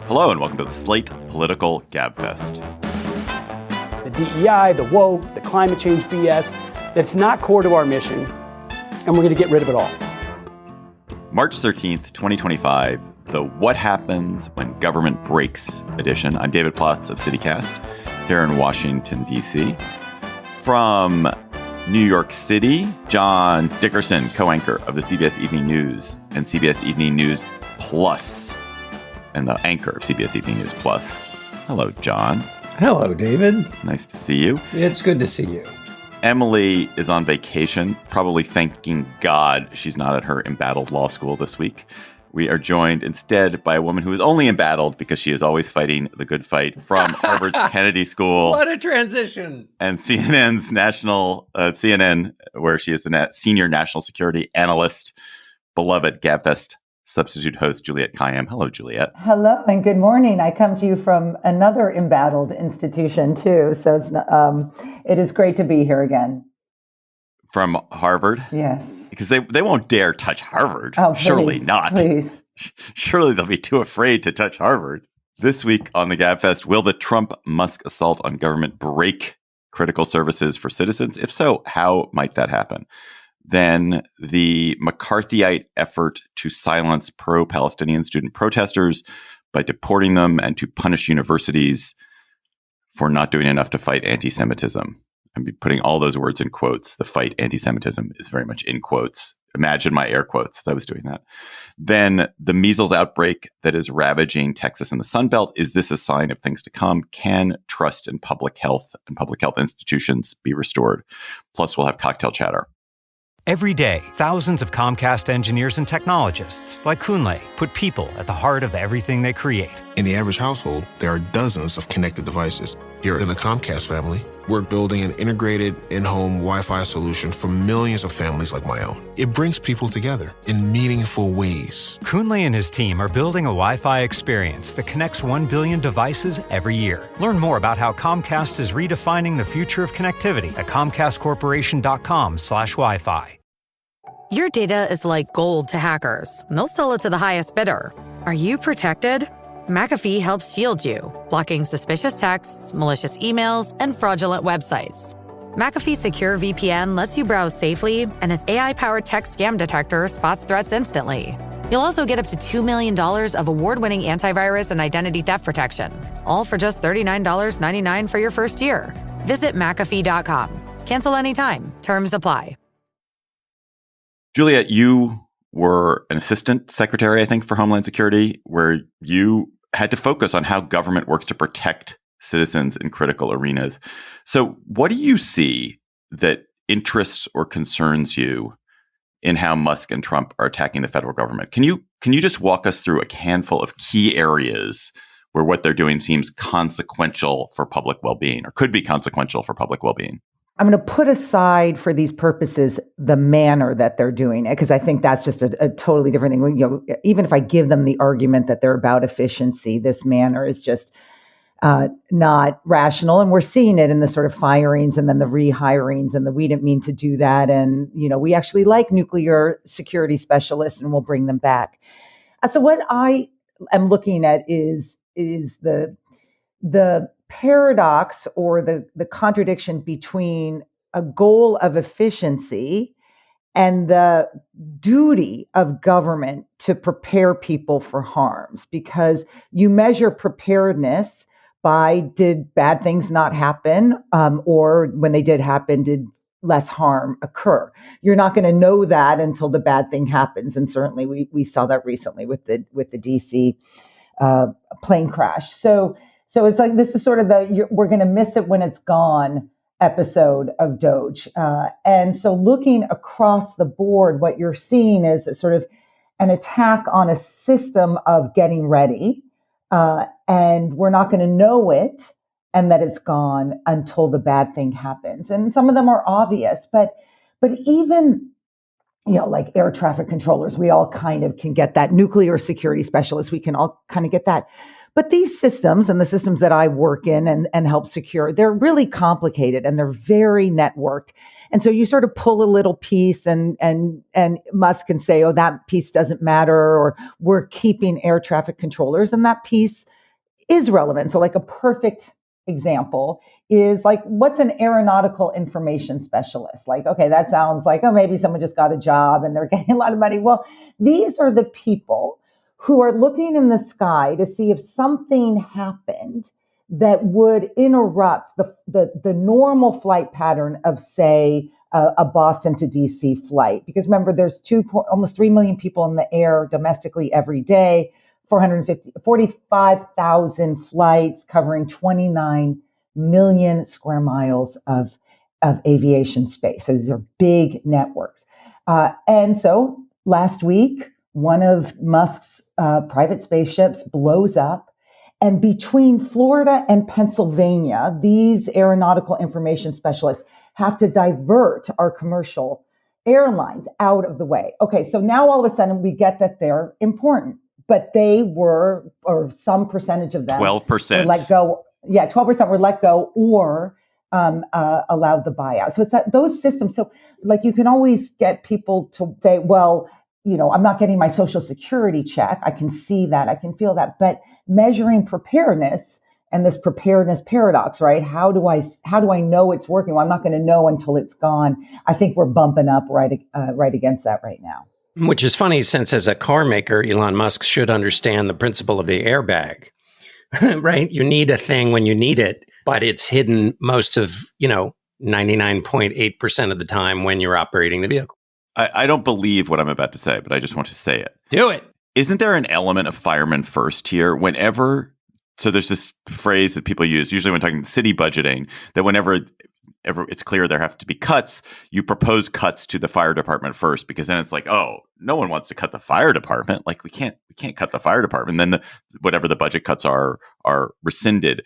Hello and welcome to the Slate Political Gabfest. It's the DEI, the woke, the climate change BS, that's not core to our mission, and we're going to get rid of it all. March 13th, 2025, the What Happens When Government Breaks edition. I'm David Plotz of CityCast here in Washington, D.C. From New York City, John Dickerson, co-anchor of the CBS Evening News and CBS Evening News Plus, and the anchor of CBS Evening News Plus. Hello, John. Hello, David. Nice to see you. It's good to see you. Emily is on vacation, probably thanking God she's not at her embattled law school this week. We are joined instead by a woman who is only embattled because she is always fighting the good fight from Harvard's Kennedy School. What a transition. And CNN's CNN, where she is the senior national security analyst, beloved Gabfest substitute host, Juliette Kayyem. Hello, Juliette. Hello, and good morning. I come to you from another embattled institution, too. So it is great to be here again. From Harvard? Yes. Because they won't dare touch Harvard. Oh, please, surely not. Please. Surely they'll be too afraid to touch Harvard. This week on the Gabfest, will the Trump-Musk assault on government break critical services for citizens? If so, how might that happen? Then the McCarthyite effort to silence pro-Palestinian student protesters by deporting them and to punish universities for not doing enough to fight anti-Semitism. I'm putting all those words in quotes. The fight anti-Semitism is very much in quotes. Imagine my air quotes as I was doing that. Then the measles outbreak that is ravaging Texas and the Sun Belt. Is this a sign of things to come? Can trust in public health and public health institutions be restored? Plus, we'll have cocktail chatter. Every day, thousands of Comcast engineers and technologists, like Kunle, put people at the heart of everything they create. In the average household, there are dozens of connected devices. Here in the Comcast family, we're building an integrated in-home Wi-Fi solution for millions of families like my own. It brings people together in meaningful ways. Kunle and his team are building a Wi-Fi experience that connects 1 billion devices every year. Learn more about how Comcast is redefining the future of connectivity at comcastcorporation.com/Wi-Fi. Your data is like gold to hackers. They'll sell it to the highest bidder. Are you protected? McAfee helps shield you, blocking suspicious texts, malicious emails, and fraudulent websites. McAfee Secure VPN lets you browse safely, and its AI-powered text scam detector spots threats instantly. You'll also get up to $2 million of award-winning antivirus and identity theft protection, all for just $39.99 for your first year. Visit McAfee.com. Cancel anytime. Terms apply. Juliette, you were an assistant secretary, I think, for Homeland Security, where you had to focus on how government works to protect citizens in critical arenas. So what do you see that interests or concerns you in how Musk and Trump are attacking the federal government? Can you just walk us through a handful of key areas where what they're doing seems consequential for public well-being or could be consequential for public well-being? I'm going to put aside for these purposes the manner that they're doing it, because I think that's just a totally different thing. You know, even if I give them the argument that they're about efficiency, this manner is just not rational. And we're seeing it in the sort of firings and then the rehirings and the we didn't mean to do that. And, you know, we actually like nuclear security specialists and we'll bring them back. So what I am looking at is the paradox or the contradiction between a goal of efficiency and the duty of government to prepare people for harms, because you measure preparedness by did bad things not happen, or when they did happen, did less harm occur. You're not going to know that until the bad thing happens, and certainly we saw that recently with the DC plane crash. So it's like this is sort of we're going to miss it when it's gone episode of DOGE. And so looking across the board, what you're seeing is sort of an attack on a system of getting ready. And we're not going to know it and that it's gone until the bad thing happens. And some of them are obvious, but even, you know, like air traffic controllers, we all kind of can get that. Nuclear security specialists, we can all kind of get that. But these systems and the systems that I work in and help secure, they're really complicated and they're very networked. And so you sort of pull a little piece and Musk can say, oh, that piece doesn't matter, or we're keeping air traffic controllers, and that piece is relevant. So like a perfect example is like, what's an aeronautical information specialist? Like, okay, that sounds like, oh, maybe someone just got a job and they're getting a lot of money. Well, these are the people who are looking in the sky to see if something happened that would interrupt the normal flight pattern of, say, a Boston to DC flight. Because remember, there's almost 3 million people in the air domestically every day, 45,000 flights covering 29 million square miles of aviation space. So these are big networks. And so last week, one of Musk's private spaceships blows up. And between Florida and Pennsylvania, these aeronautical information specialists have to divert our commercial airlines out of the way. Okay, so now all of a sudden we get that they're important, but they were, or some percentage of them, 12% were let go. Yeah, 12% were let go or allowed the buyout. So it's those systems. So like you can always get people to say, well, you know, I'm not getting my Social Security check. I can see that. I can feel that. But measuring preparedness and this preparedness paradox, right? How do I know it's working? Well, I'm not going to know until it's gone. I think we're bumping up right against that right now. Which is funny, since as a car maker, Elon Musk should understand the principle of the airbag, right? You need a thing when you need it, but it's hidden most of, 99.8% of the time when you're operating the vehicle. I don't believe what I'm about to say, but I just want to say it. Do it. Isn't there an element of fireman first here? So there's this phrase that people use, usually when talking city budgeting, that whenever it's clear there have to be cuts, you propose cuts to the fire department first, because then it's like, oh, no one wants to cut the fire department. Like we can't cut the fire department. Then whatever the budget cuts are rescinded.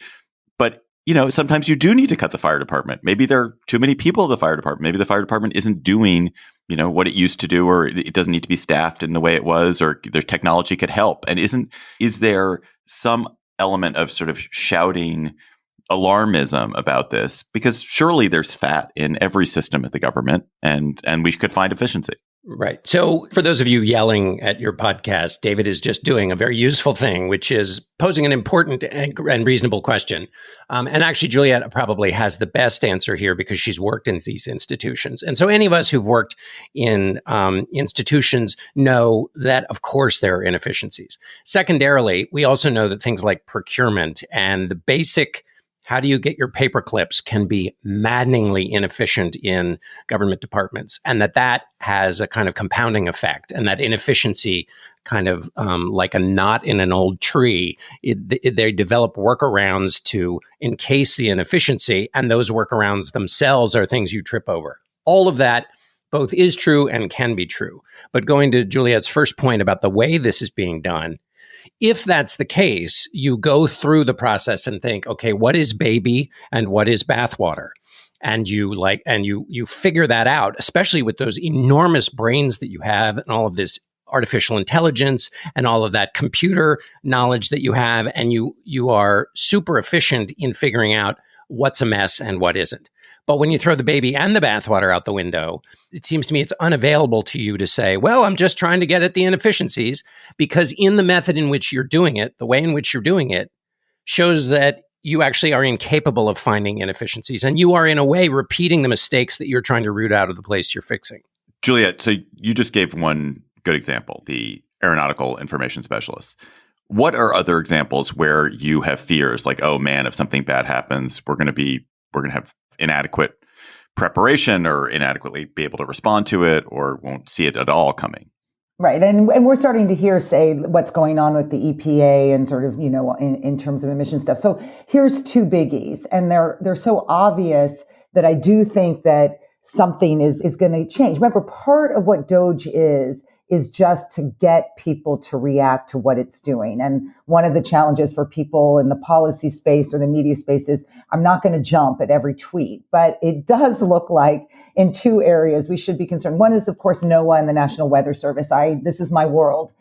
But sometimes you do need to cut the fire department. Maybe there are too many people in the fire department. Maybe the fire department isn't doing, what it used to do, or it doesn't need to be staffed in the way it was, or their technology could help. And is there some element of sort of shouting alarmism about this? Because surely there's fat in every system at the government, and we could find efficiency. Right. So for those of you yelling at your podcast, David is just doing a very useful thing, which is posing an important and reasonable question. And actually, Juliette probably has the best answer here because she's worked in these institutions. And so any of us who've worked in institutions know that, of course, there are inefficiencies. Secondarily, we also know that things like procurement and the basic how do you get your paper clips can be maddeningly inefficient in government departments, and that has a kind of compounding effect, and that inefficiency kind of like a knot in an old tree, they develop workarounds to encase the inefficiency, and those workarounds themselves are things you trip over. All of that both is true and can be true. But going to Juliette's first point about the way this is being done, if that's the case, you go through the process and think, okay, what is baby and what is bathwater? And you figure that out, especially with those enormous brains that you have and all of this artificial intelligence and all of that computer knowledge that you have. And you are super efficient in figuring out what's a mess and what isn't. But when you throw the baby and the bathwater out the window, it seems to me it's unavailable to you to say, well, I'm just trying to get at the inefficiencies, because in the method in which you're doing it, the way in which you're doing it shows that you actually are incapable of finding inefficiencies. And you are, in a way, repeating the mistakes that you're trying to root out of the place you're fixing. Juliette, so you just gave one good example, the aeronautical information specialists. What are other examples where you have fears like, oh man, if something bad happens, we're going to have inadequate preparation or inadequately be able to respond to it, or won't see it at all coming? Right. And we're starting to hear, say, what's going on with the EPA and sort of, in terms of emission stuff. So here's two biggies, and they're so obvious that I do think that something is going to change. Remember, part of what DOGE is just to get people to react to what it's doing. And one of the challenges for people in the policy space or the media space is I'm not going to jump at every tweet, but it does look like in two areas we should be concerned. One is, of course, NOAA and the National Weather Service. This is my world.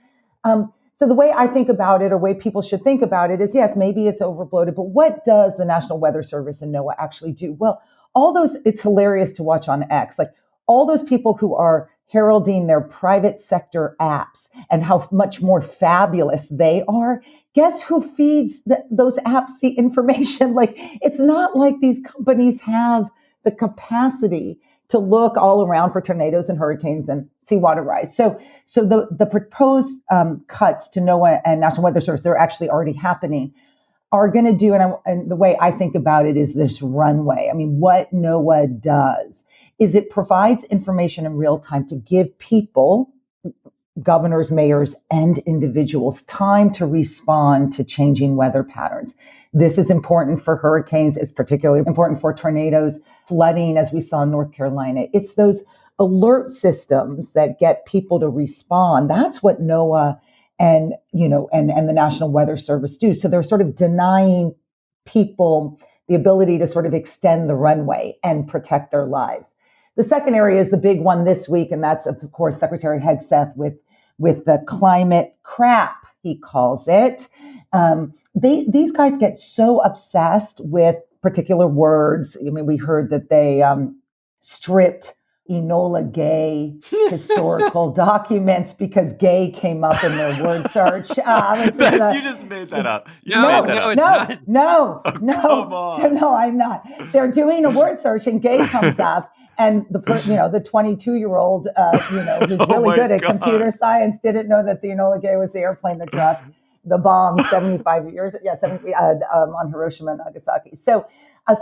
So the way I think about it, or way people should think about it, is yes, maybe it's overbloated, but what does the National Weather Service and NOAA actually do? Well, all those, it's hilarious to watch on X, like all those people who are heralding their private sector apps and how much more fabulous they are. Guess who feeds those apps the information? Like, it's not like these companies have the capacity to look all around for tornadoes and hurricanes and seawater rise. So the proposed cuts to NOAA and National Weather Service, they're actually already happening, are going to do, and the way I think about it is this runway. I mean, what NOAA does is it provides information in real time to give people, governors, mayors, and individuals time to respond to changing weather patterns. This is important for hurricanes. It's particularly important for tornadoes, flooding, as we saw in North Carolina. It's those alert systems that get people to respond. That's what NOAA and the National Weather Service do. So they're sort of denying people the ability to sort of extend the runway and protect their lives. The second area is the big one this week, and that's, of course, Secretary Hegseth with the climate crap, he calls it. These guys get so obsessed with particular words. I mean, we heard that they stripped Enola Gay historical documents because gay came up in their word search. You just made that up. No, it's not. No, come on. No, I'm not. They're doing a word search and gay comes up. And the 22-year-old, who's really good at computer science, didn't know that the Enola Gay was the airplane that dropped the bomb 75 years, on Hiroshima and Nagasaki. So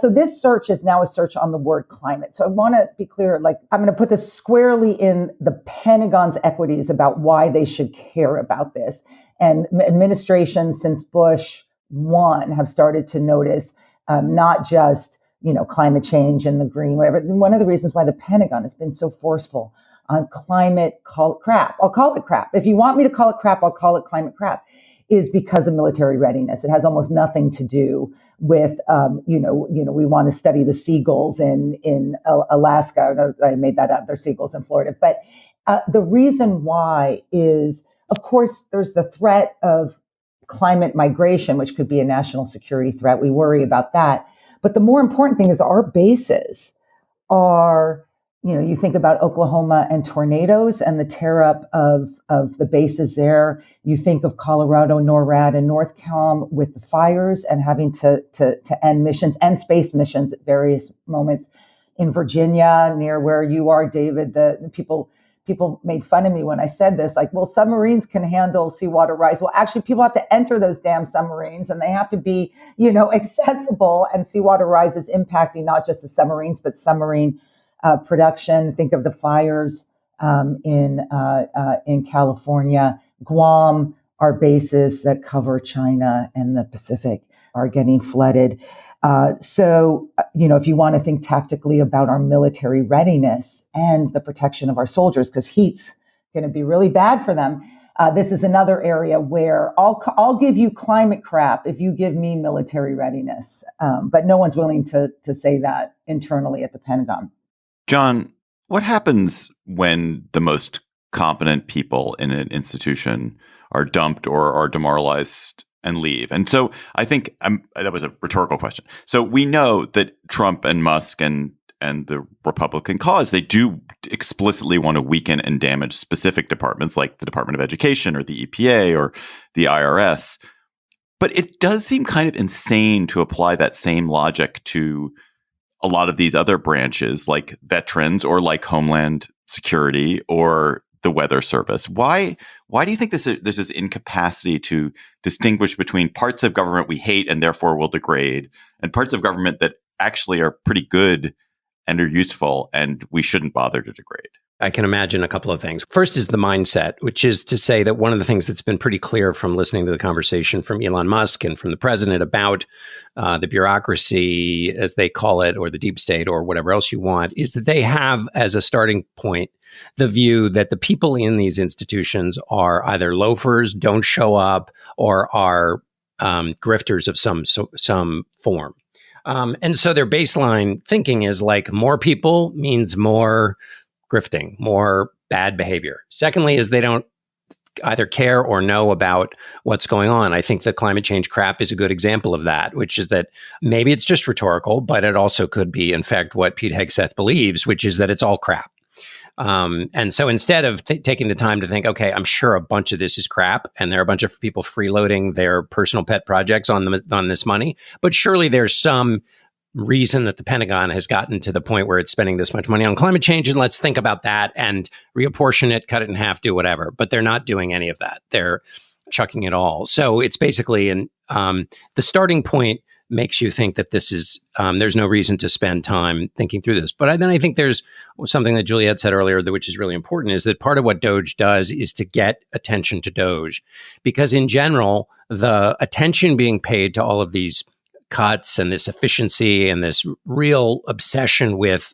this search is now a search on the word climate. So I want to be clear, like, I'm going to put this squarely in the Pentagon's equities about why they should care about this. And administrations since Bush 1 have started to notice not just climate change and the green, whatever. One of the reasons why the Pentagon has been so forceful on climate, call it crap. I'll call it crap. If you want me to call it crap, I'll call it climate crap, is because of military readiness. It has almost nothing to do with, we want to study the seagulls in Alaska. I made that up. They're seagulls in Florida. But the reason why is, of course, there's the threat of climate migration, which could be a national security threat. We worry about that. But the more important thing is our bases are, you think about Oklahoma and tornadoes and the tear up of the bases there. You think of Colorado, NORAD, and NORTHCOM with the fires and having to end missions and space missions at various moments. In Virginia, near where you are, David, the people made fun of me when I said this, like, well, submarines can handle seawater rise. Well, actually, people have to enter those damn submarines and they have to be, accessible. And seawater rise is impacting not just the submarines, but submarine production. Think of the fires in California. Guam, our bases that cover China and the Pacific are getting flooded. So, if you want to think tactically about our military readiness and the protection of our soldiers, because heat's going to be really bad for them, this is another area where I'll give you climate crap if you give me military readiness. But no one's willing to say that internally at the Pentagon. John, what happens when the most competent people in an institution are dumped or are demoralized and leave? And so I think that was a rhetorical question. So we know that Trump and Musk and the Republican cause, they do explicitly want to weaken and damage specific departments like the Department of Education or the EPA or the IRS. But it does seem kind of insane to apply that same logic to a lot of these other branches like veterans or like Homeland Security or the Weather Service. Why do you think there's this incapacity to distinguish between parts of government we hate and therefore will degrade and parts of government that actually are pretty good and are useful and we shouldn't bother to degrade? I can imagine a couple of things. First is the mindset, which is to say that one of the things that's been pretty clear from listening to the conversation from Elon Musk and from the president about the bureaucracy, as they call it, or the deep state, or whatever else you want, is that they have as a starting point the view that the people in these institutions are either loafers, don't show up, or are grifters of some form. And so their baseline thinking is like more people means more grifting, more bad behavior. Secondly, is they don't either care or know about what's going on. I think the climate change crap is a good example of that, which is that maybe it's just rhetorical, but it also could be, in fact, what Pete Hegseth believes, which is that it's all crap. And so instead of taking the time to think, okay, I'm sure a bunch of this is crap, and there are a bunch of people freeloading their personal pet projects on this money, but surely there's some reason that the Pentagon has gotten to the point where it's spending this much money on climate change, and let's think about that and reapportion it, cut it in half, do whatever. But they're not doing any of that. They're chucking it all. So it's basically the starting point makes you think that this is there's no reason to spend time thinking through this. But then I think there's something that Juliette said earlier, which is really important, is that part of what DOGE does is to get attention to DOGE, because in general, the attention being paid to all of these cuts and this efficiency and this real obsession with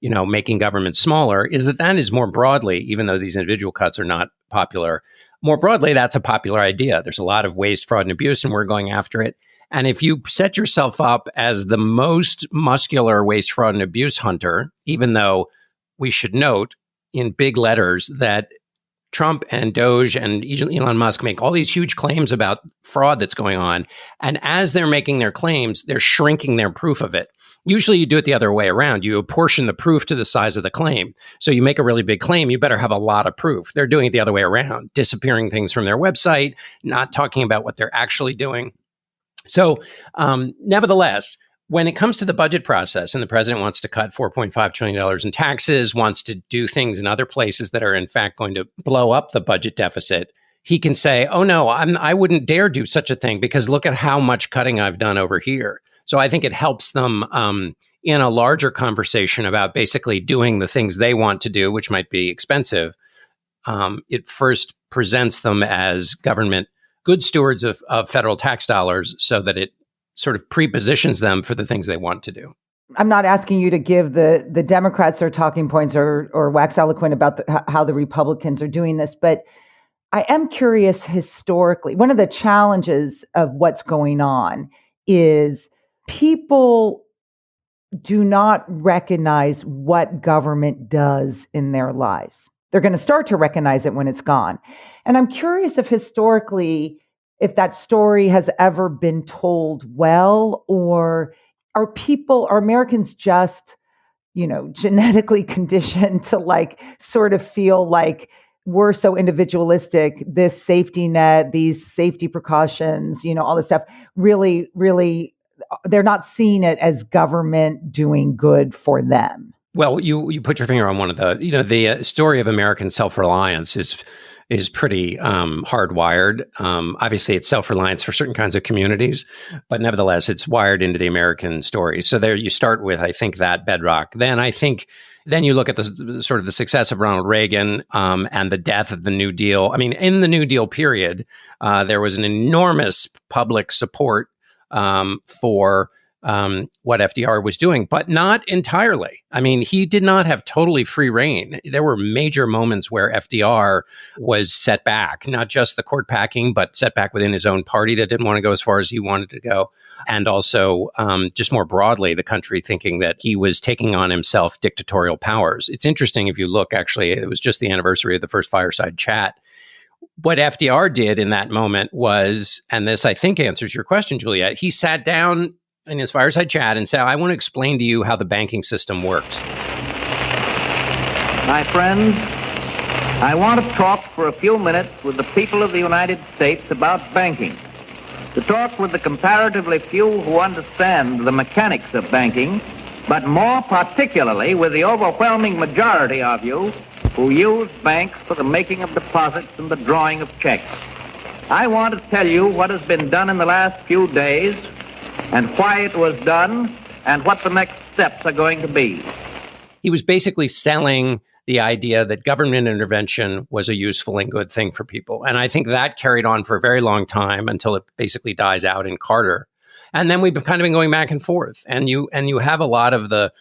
making government smaller is that is more broadly, even though these individual cuts are not popular, more broadly, that's a popular idea. There's a lot of waste, fraud, and abuse, and we're going after it. And if you set yourself up as the most muscular waste, fraud, and abuse hunter, even though we should note in big letters that Trump and DOGE and Elon Musk make all these huge claims about fraud that's going on. And as they're making their claims, they're shrinking their proof of it. Usually you do it the other way around. You apportion the proof to the size of the claim. So you make a really big claim, you better have a lot of proof. They're doing it the other way around, disappearing things from their website, not talking about what they're actually doing. So nevertheless, when it comes to the budget process and the president wants to cut $4.5 trillion in taxes, wants to do things in other places that are in fact going to blow up the budget deficit, he can say, oh no, I wouldn't dare do such a thing because look at how much cutting I've done over here. So I think it helps them in a larger conversation about basically doing the things they want to do, which might be expensive. It first presents them as government good stewards of federal tax dollars so that it sort of prepositions them for the things they want to do. I'm not asking you to give the Democrats their talking points or wax eloquent about how the Republicans are doing this, but I am curious historically. One of the challenges of what's going on is people do not recognize what government does in their lives. They're going to start to recognize it when it's gone. And I'm curious if historically, if that story has ever been told well, or are Americans just, genetically conditioned to sort of feel like we're so individualistic, this safety net, these safety precautions, all this stuff, really, really, they're not seeing it as government doing good for them. Well, you put your finger on one of the story of American self-reliance is pretty hardwired. Obviously, it's self-reliance for certain kinds of communities, but nevertheless, it's wired into the American story. So there you start with, I think, that bedrock. Then you look at the sort of the success of Ronald Reagan and the death of the New Deal. I mean, in the New Deal period, there was an enormous public support for what FDR was doing, but not entirely. I mean, he did not have totally free reign. There were major moments where FDR was set back, not just the court packing, but set back within his own party that didn't want to go as far as he wanted to go. And also just more broadly, the country thinking that he was taking on himself dictatorial powers. It's interesting if you look, actually, it was just the anniversary of the first fireside chat. What FDR did in that moment was, and this I think answers your question, Juliette, he sat down in his fireside chat and said, I want to explain to you how the banking system works. My friends, I want to talk for a few minutes with the people of the United States about banking. To talk with the comparatively few who understand the mechanics of banking, but more particularly with the overwhelming majority of you who use banks for the making of deposits and the drawing of checks. I want to tell you what has been done in the last few days and why it was done, and what the next steps are going to be. He was basically selling the idea that government intervention was a useful and good thing for people. And I think that carried on for a very long time until it basically dies out in Carter. And then we've kind of been going back and forth. And you have a lot of the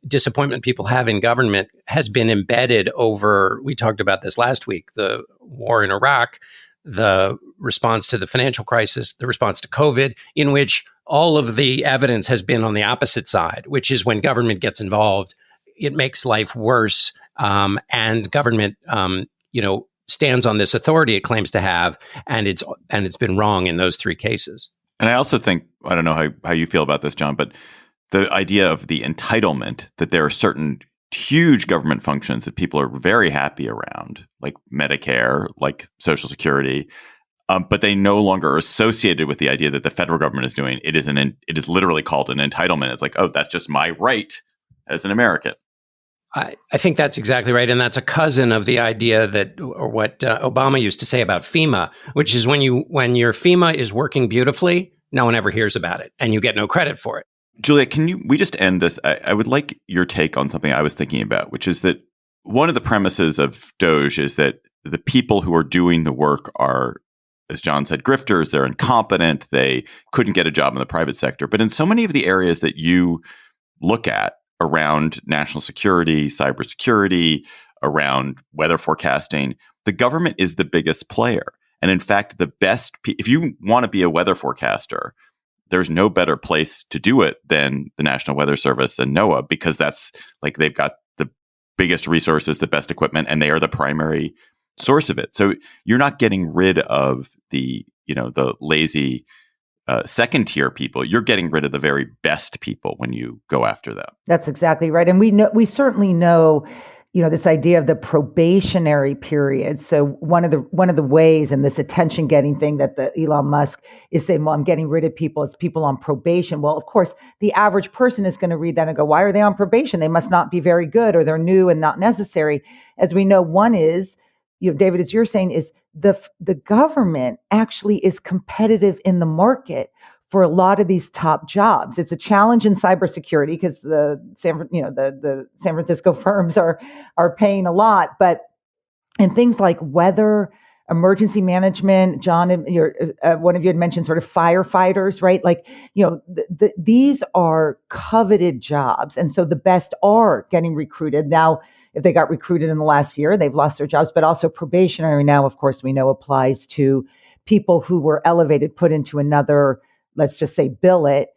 disappointment people have in government has been embedded over, we talked about this last week, the war in Iraq, the response to the financial crisis, the response to COVID, in which all of the evidence has been on the opposite side, which is when government gets involved, it makes life worse. And government, stands on this authority it claims to have, and it's been wrong in those 3 cases. And I also think, I don't know how you feel about this, John, but the idea of the entitlement, that there are certain huge government functions that people are very happy around, like Medicare, like Social Security, but they no longer are associated with the idea that the federal government is doing. It is literally called an entitlement. It's like, oh, that's just my right as an American. I think that's exactly right. And that's a cousin of the idea that, or what Obama used to say about FEMA, which is when your FEMA is working beautifully, no one ever hears about it and you get no credit for it. Juliette, we just end this? I would like your take on something I was thinking about, which is that one of the premises of DOGE is that the people who are doing the work are, as John said, grifters. They're incompetent. They couldn't get a job in the private sector. But in so many of the areas that you look at around national security, cybersecurity, around weather forecasting, the government is the biggest player. And in fact, if you want to be a weather forecaster, there's no better place to do it than the National Weather Service and NOAA, because that's like they've got the biggest resources, the best equipment, and they are the primary source of it. So you're not getting rid of the lazy second tier people. You're getting rid of the very best people when you go after them. That's exactly right. And we certainly know, this idea of the probationary period. So one of the ways in this attention getting thing that the Elon Musk is saying, well, I'm getting rid of people, it's people on probation. Well, of course, the average person is going to read that and go, why are they on probation? They must not be very good, or they're new and not necessary. As we know, one is, David, as you're saying, is the government actually is competitive in the market for a lot of these top jobs. It's a challenge in cybersecurity because the San Francisco firms are paying a lot, but in things like weather, emergency management, John, one of you had mentioned sort of firefighters, right? Like, these are coveted jobs, and so the best are getting recruited now. If they got recruited in the last year, they've lost their jobs, but also probationary now, of course, we know applies to people who were elevated, put into another, let's just say, billet.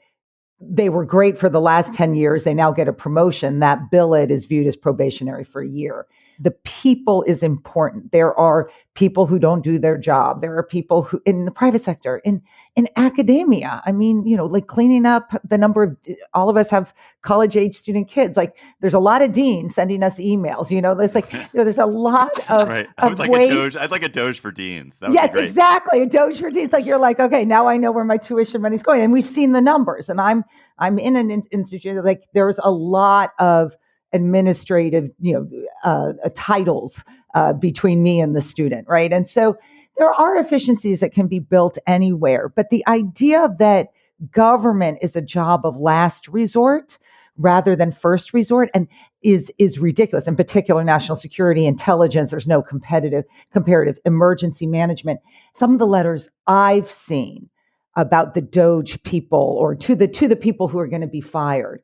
They were great for the last 10 years. They now get a promotion. That billet is viewed as probationary for a year. The people is important. There are people who don't do their job. There are people who in the private sector, in academia. I mean, like cleaning up the number of, all of us have college-age student kids. Like there's a lot of deans sending us emails, it's like, there's a lot of, right. I'd like a DOGE for deans. That would yes, be great. Exactly. A DOGE for deans. Like you're like, okay, now I know where my tuition money is going. And we've seen the numbers, and I'm in an institute, like there's a lot of administrative, titles between me and the student, right? And so there are efficiencies that can be built anywhere, but the idea that government is a job of last resort rather than first resort and is ridiculous. In particular, national security, intelligence, there's no comparative emergency management. Some of the letters I've seen about the DOGE people or to the people who are going to be fired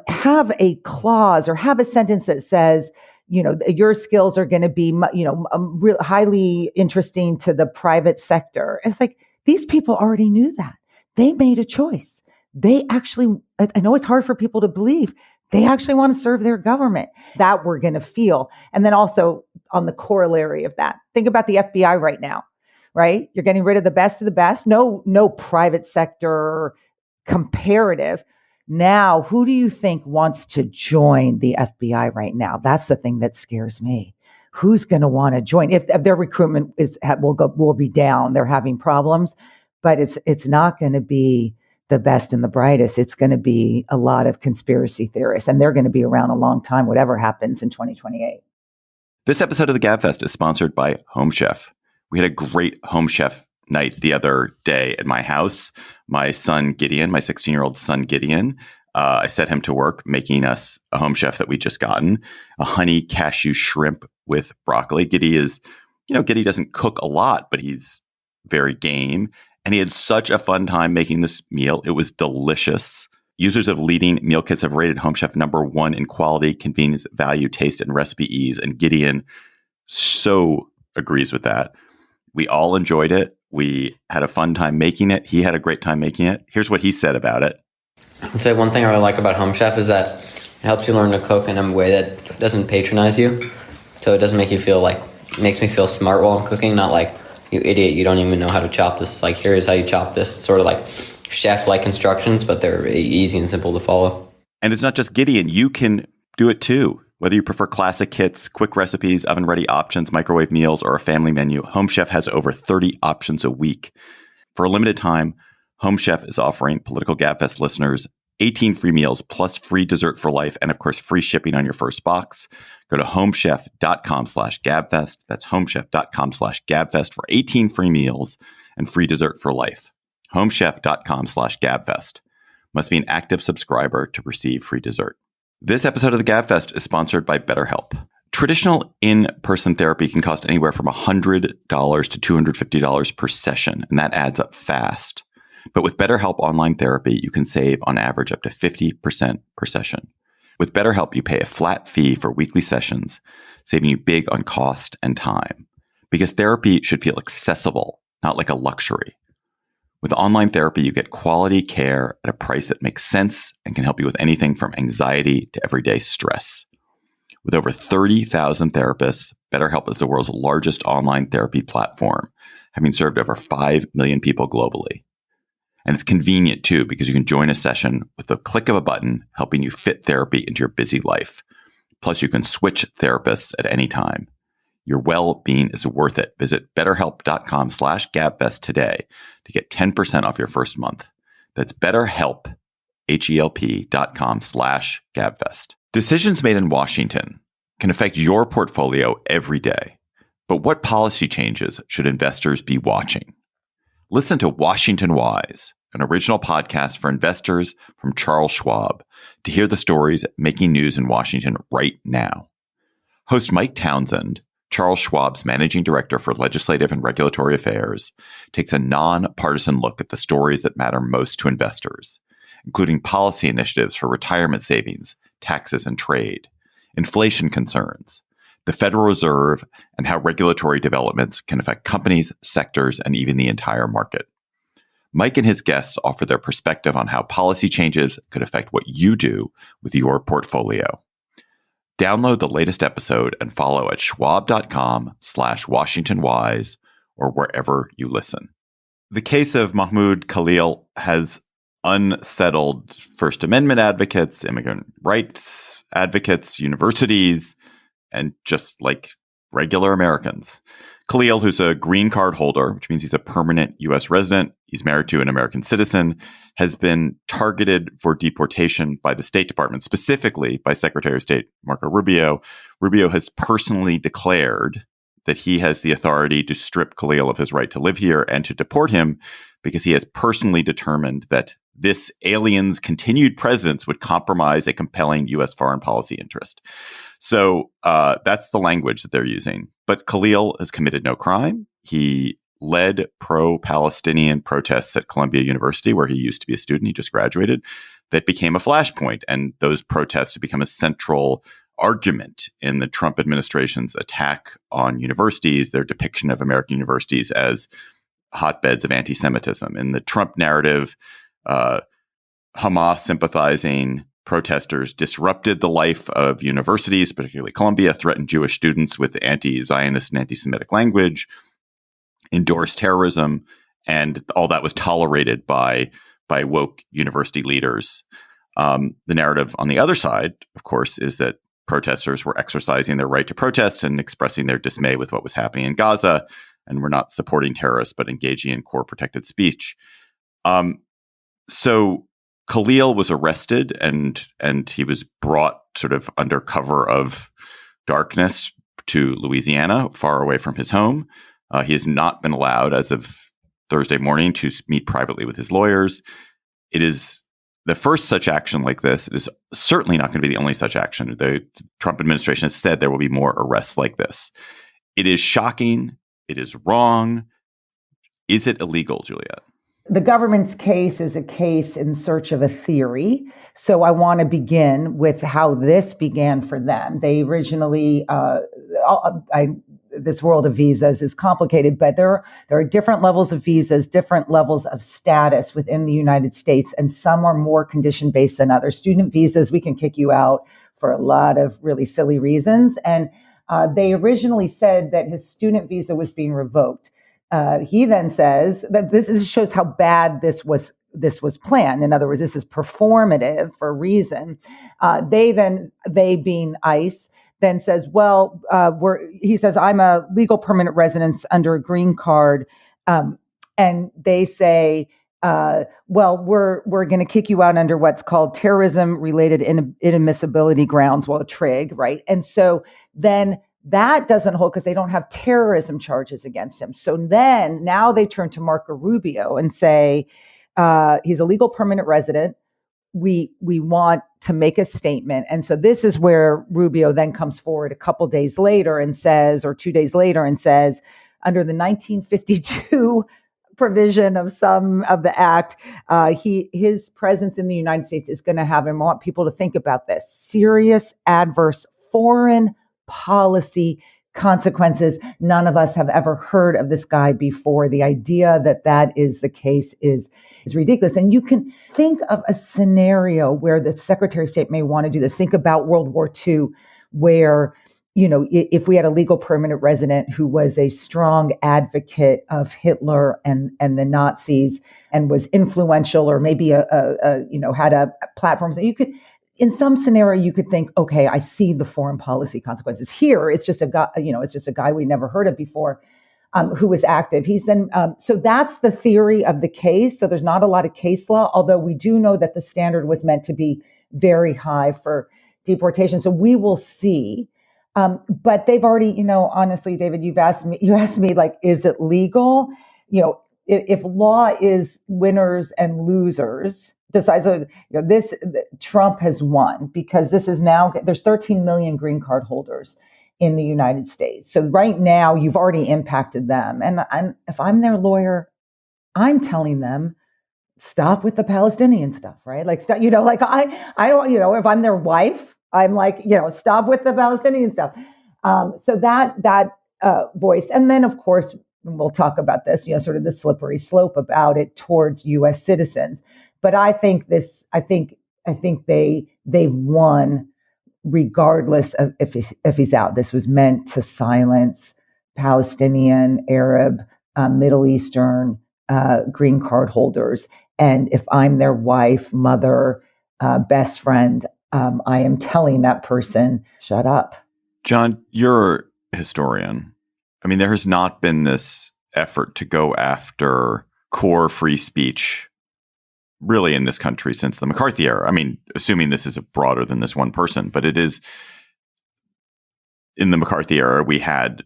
have a clause or have a sentence that says, your skills are going to be, highly interesting to the private sector. It's like, these people already knew that. They made a choice. They actually, I know it's hard for people to believe, they actually want to serve their government. That we're going to feel. And then also on the corollary of that, think about the FBI right now, right? You're getting rid of the best of the best. No private sector comparative. Now, who do you think wants to join the FBI right now? That's the thing that scares me. Who's going to want to join? If their recruitment will be down, they're having problems, but it's not going to be the best and the brightest. It's going to be a lot of conspiracy theorists, and they're going to be around a long time, whatever happens in 2028. This episode of the Gabfest is sponsored by Home Chef. We had a great Home Chef night the other day at my house. My son Gideon, my 16-year-old son Gideon, I set him to work making us a Home Chef that we just gotten, a honey cashew shrimp with broccoli. Giddy doesn't cook a lot, but he's very game. And he had such a fun time making this meal. It was delicious. Users of leading meal kits have rated Home Chef #1 in quality, convenience, value, taste, and recipe ease. And Gideon so agrees with that. We all enjoyed it. We had a fun time making it. He had a great time making it. Here's what he said about it. I'd say one thing I really like about Home Chef is that it helps you learn to cook in a way that doesn't patronize you. So it doesn't make you feel like makes me feel smart while I'm cooking, not like, you idiot, you don't even know how to chop this. Like, here's how you chop this. It's sort of like chef-like instructions, but they're easy and simple to follow. And it's not just Gideon. You can do it too. Whether you prefer classic hits, quick recipes, oven-ready options, microwave meals, or a family menu, Home Chef has over 30 options a week. For a limited time, Home Chef is offering Political Gabfest listeners 18 free meals plus free dessert for life and, of course, free shipping on your first box. Go to homechef.com/Gabfest. That's homechef.com/Gabfest for 18 free meals and free dessert for life. Homechef.com/Gabfest. Must be an active subscriber to receive free dessert. This episode of the Gabfest is sponsored by BetterHelp. Traditional in-person therapy can cost anywhere from $100 to $250 per session, and that adds up fast. But with BetterHelp Online Therapy, you can save on average up to 50% per session. With BetterHelp, you pay a flat fee for weekly sessions, saving you big on cost and time. Because therapy should feel accessible, not like a luxury. With online therapy, you get quality care at a price that makes sense and can help you with anything from anxiety to everyday stress. With over 30,000 therapists, BetterHelp is the world's largest online therapy platform, having served over 5 million people globally. And it's convenient too, because you can join a session with the click of a button, helping you fit therapy into your busy life. Plus, you can switch therapists at any time. Your well-being is worth it. Visit betterhelp.com/Gabfest today to get 10% off your first month. That's BetterHelp, HELP.com/Gabfest. Decisions made in Washington can affect your portfolio every day. But what policy changes should investors be watching? Listen to Washington Wise, an original podcast for investors from Charles Schwab, to hear the stories making news in Washington right now. Host Mike Townsend, Charles Schwab's managing director for legislative and regulatory affairs, takes a nonpartisan look at the stories that matter most to investors, including policy initiatives for retirement savings, taxes and trade, inflation concerns, the Federal Reserve, and how regulatory developments can affect companies, sectors, and even the entire market. Mike and his guests offer their perspective on how policy changes could affect what you do with your portfolio. Download the latest episode and follow at schwab.com/WashingtonWise or wherever you listen. The case of Mahmoud Khalil has unsettled First Amendment advocates, immigrant rights advocates, universities, and just like regular Americans. Khalil, who's a green card holder, which means he's a permanent U.S. resident, he's married to an American citizen, has been targeted for deportation by the State Department, specifically by Secretary of State Marco Rubio. Rubio has personally declared that he has the authority to strip Khalil of his right to live here and to deport him because he has personally determined that this alien's continued presence would compromise a compelling U.S. foreign policy interest. So that's the language that they're using. But Khalil has committed no crime. He led pro-Palestinian protests at Columbia University, where he used to be a student. He just graduated. That became a flashpoint. And those protests have become a central argument in the Trump administration's attack on universities, their depiction of American universities as hotbeds of anti-Semitism. In the Trump narrative, Hamas sympathizing protesters disrupted the life of universities, particularly Columbia, threatened Jewish students with anti-Zionist and anti-Semitic language, endorsed terrorism, and all that was tolerated by woke university leaders. The narrative on the other side, of course, is that protesters were exercising their right to protest and expressing their dismay with what was happening in Gaza, and were not supporting terrorists, but engaging in core protected speech. So Khalil was arrested and he was brought sort of under cover of darkness to Louisiana, far away from his home. He has not been allowed as of Thursday morning to meet privately with his lawyers. It is the first such action like this. It is certainly not going to be the only such action. The Trump administration has said there will be more arrests like this. It is shocking. It is wrong. Is it illegal, Juliette? The government's case is a case in search of a theory. So I want to begin with how this began for them. They originally, this world of visas is complicated, but there are different levels of visas, different levels of status within the United States, and some are more condition-based than others. Student visas, we can kick you out for a lot of really silly reasons. And They originally said that his student visa was being revoked. He then says that this shows how bad this was planned. In other words, this is performative for a reason. They being ICE, then says, well, he says, I'm a legal permanent resident under a green card. And they say, well, we're going to kick you out under what's called terrorism-related inadmissibility grounds, well, a TRIG, right? And so then that doesn't hold because they don't have terrorism charges against him. So then now they turn to Marco Rubio and say, he's a legal permanent resident. We want to make a statement. And so this is where Rubio then comes forward a couple days later and says, or 2 days later, and says, under the 1952 provision of some of the act, his presence in the United States is going to have, and I want people to think about this, serious adverse foreign policy consequences. None of us have ever heard of this guy before. The idea that is the case is ridiculous. And you can think of a scenario where the Secretary of State may want to do this. Think about World War II, where, you know, if we had a legal permanent resident who was a strong advocate of Hitler and the Nazis and was influential, or maybe had a platform, so you could, in some scenario, you could think, okay, I see the foreign policy consequences. Here, it's just a guy we never heard of before, who was active. He's then, so that's the theory of the case. So there's not a lot of case law, although we do know that the standard was meant to be very high for deportation. So we will see. But they've already, honestly, David, you asked me, like, is it legal? If law is winners and losers, decides, Trump has won, because this is now, there's 13 million green card holders in the United States. So right now you've already impacted them. And if I'm their lawyer, I'm telling them, stop with the Palestinian stuff, right? Like, I don't, if I'm their wife, I'm like, stop with the Palestinian stuff. So that voice. And then, of course, we'll talk about this, sort of the slippery slope about it towards U.S. citizens. But I think they've won regardless of if he's out. This was meant to silence Palestinian, Arab, Middle Eastern green card holders. And if I'm their wife, mother, best friend, I am telling that person, shut up. John, you're a historian. I mean, there has not been this effort to go after core free speech really in this country since the McCarthy era. I mean, assuming this is broader than this one person, but it is. In the McCarthy era, we had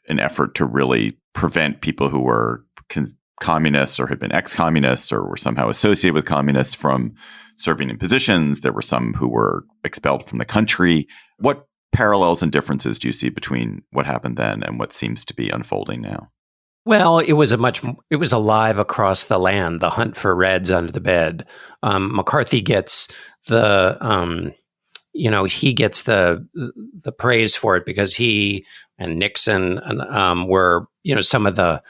an effort to really prevent people who were communists or had been ex-communists or were somehow associated with communists from serving in positions. There were some who were expelled from the country. What parallels and differences do you see between what happened then and what seems to be unfolding now? Well, it was alive across the land, the hunt for reds under the bed. McCarthy gets the praise for it because he and Nixon were, some of the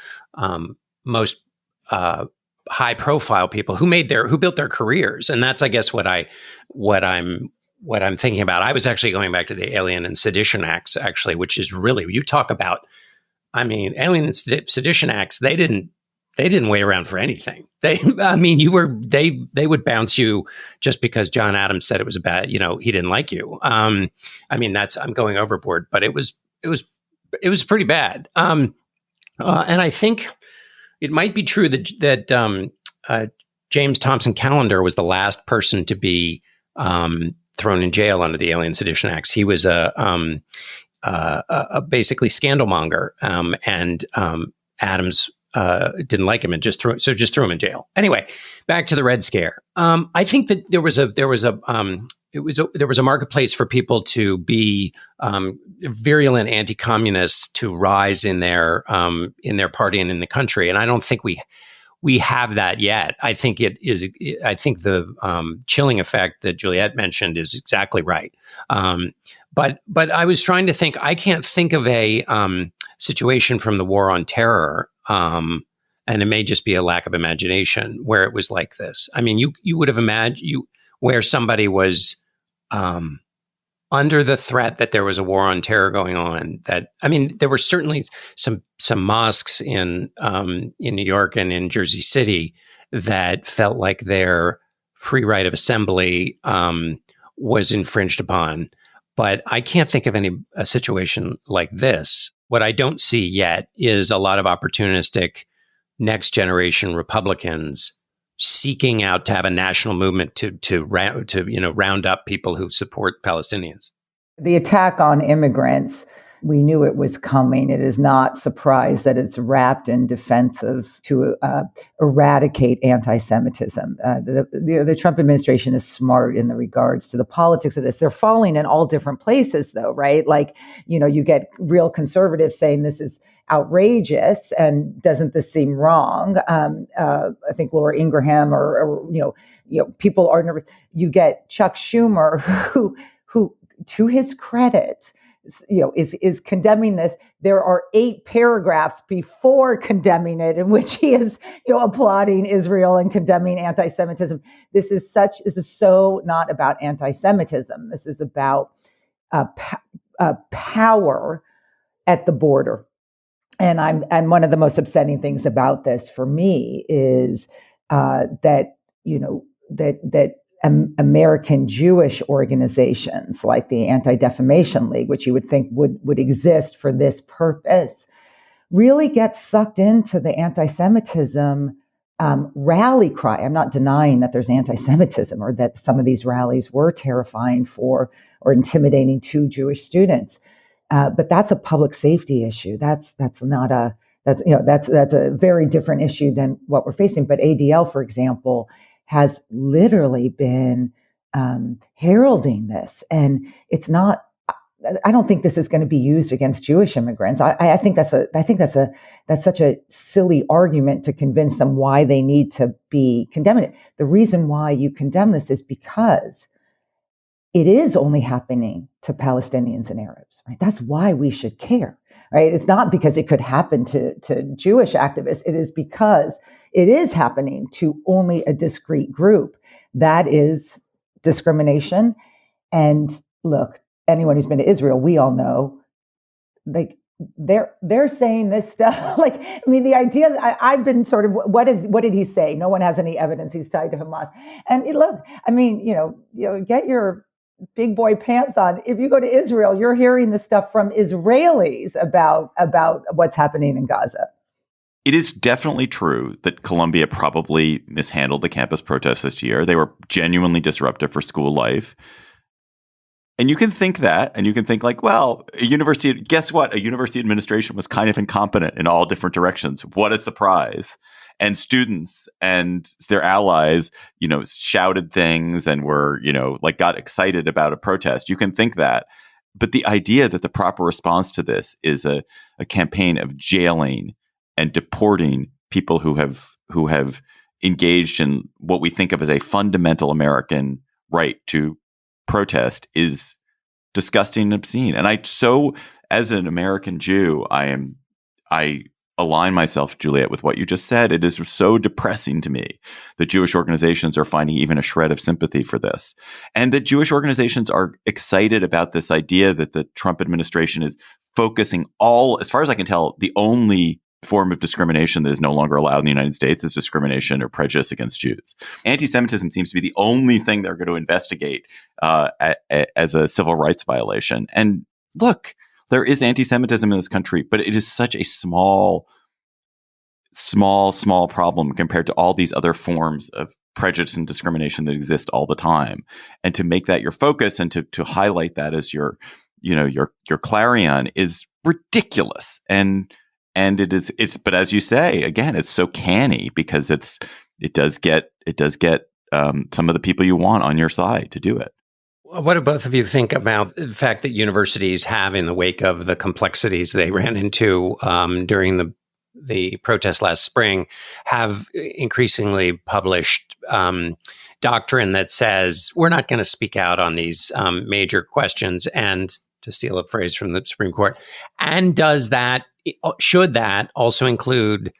most high profile people who built their careers. And that's, I guess, what I'm thinking about. I was actually going back to the Alien and Sedition Acts, actually, which is really, you talk about, Alien and Sedition Acts, they didn't wait around for anything. They would bounce you just because John Adams said it was a bad, he didn't like you. I'm going overboard, but it was pretty bad. And I think it might be true that James Thompson Callender was the last person to be thrown in jail under the Alien Sedition Acts. He was a basically scandal monger, and Adams didn't like him and just threw him in jail. Anyway, back to the Red Scare. I think that there was a marketplace for people to be virulent anti-communists to rise in their party and in the country, and I don't think we have that yet. I think the chilling effect that Juliette mentioned is exactly right. But I was trying to think. I can't think of a situation from the War on Terror, and it may just be a lack of imagination, where it was like this. I mean, you would have imagined where somebody was under the threat that there was a war on terror going on, that, I mean, there were certainly some mosques in New York and in Jersey City that felt like their free right of assembly was infringed upon. But I can't think of a situation like this. What I don't see yet is a lot of opportunistic next generation Republicans seeking out to have a national movement to round up people who support Palestinians. The attack on immigrants, we knew it was coming. It is not surprise that it's wrapped in defensive to eradicate anti-Semitism. The Trump administration is smart in the regards to the politics of this. They're falling in all different places, though, right? Like, you get real conservatives saying this is outrageous and doesn't this seem wrong? I think Laura Ingraham or people are nervous. You get Chuck Schumer who to his credit, is condemning this. There are 8 paragraphs before condemning it in which he is, applauding Israel and condemning anti-Semitism. This is so not about anti-Semitism. This is about power at the border. And one of the most upsetting things about this for me is that American Jewish organizations like the Anti-Defamation League, which you would think would exist for this purpose, really get sucked into the anti-Semitism rally cry. I'm not denying that there's anti-Semitism or that some of these rallies were terrifying for or intimidating to Jewish students, but that's a public safety issue. That's a very different issue than what we're facing. But ADL, for example, has literally been heralding this, and it's not. I don't think this is going to be used against Jewish immigrants. I think that's such a silly argument to convince them why they need to be condemned. The reason why you condemn this is because it is only happening to Palestinians and Arabs. Right? That's why we should care. Right? It's not because it could happen to Jewish activists. It is because it is happening to only a discrete group. That is discrimination. And look, anyone who's been to Israel, we all know, like they're saying this stuff. Like, I mean, the idea I've been sort of, what did he say? No one has any evidence he's tied to Hamas. And look, I mean, get your big boy pants on. If you go to Israel, you're hearing the stuff from Israelis about what's happening in Gaza. It is definitely true that Columbia probably mishandled the campus protests this year. They were genuinely disruptive for school life. And you can think that, and you can think like, well, guess what? A university administration was kind of incompetent in all different directions. What a surprise. And students and their allies, shouted things and were, got excited about a protest. You can think that. But the idea that the proper response to this is a campaign of jailing and deporting people who have engaged in what we think of as a fundamental American right to protest is disgusting and obscene. And as an American Jew, I align myself, Juliette, with what you just said. It is so depressing to me that Jewish organizations are finding even a shred of sympathy for this. And that Jewish organizations are excited about this idea that the Trump administration is focusing as far as I can tell, the only form of discrimination that is no longer allowed in the United States is discrimination or prejudice against Jews. Anti-Semitism seems to be the only thing they're going to investigate as a civil rights violation. And look, there is anti-Semitism in this country, but it is such a small problem compared to all these other forms of prejudice and discrimination that exist all the time. And to make that your focus and to highlight that as your clarion is ridiculous. But as you say, again, it's so canny because it does get some of the people you want on your side to do it. What do both of you think about the fact that universities have, in the wake of the complexities they ran into during the protest last spring, have increasingly published doctrine that says we're not going to speak out on these major questions, and, to steal a phrase from the Supreme Court, and should that also include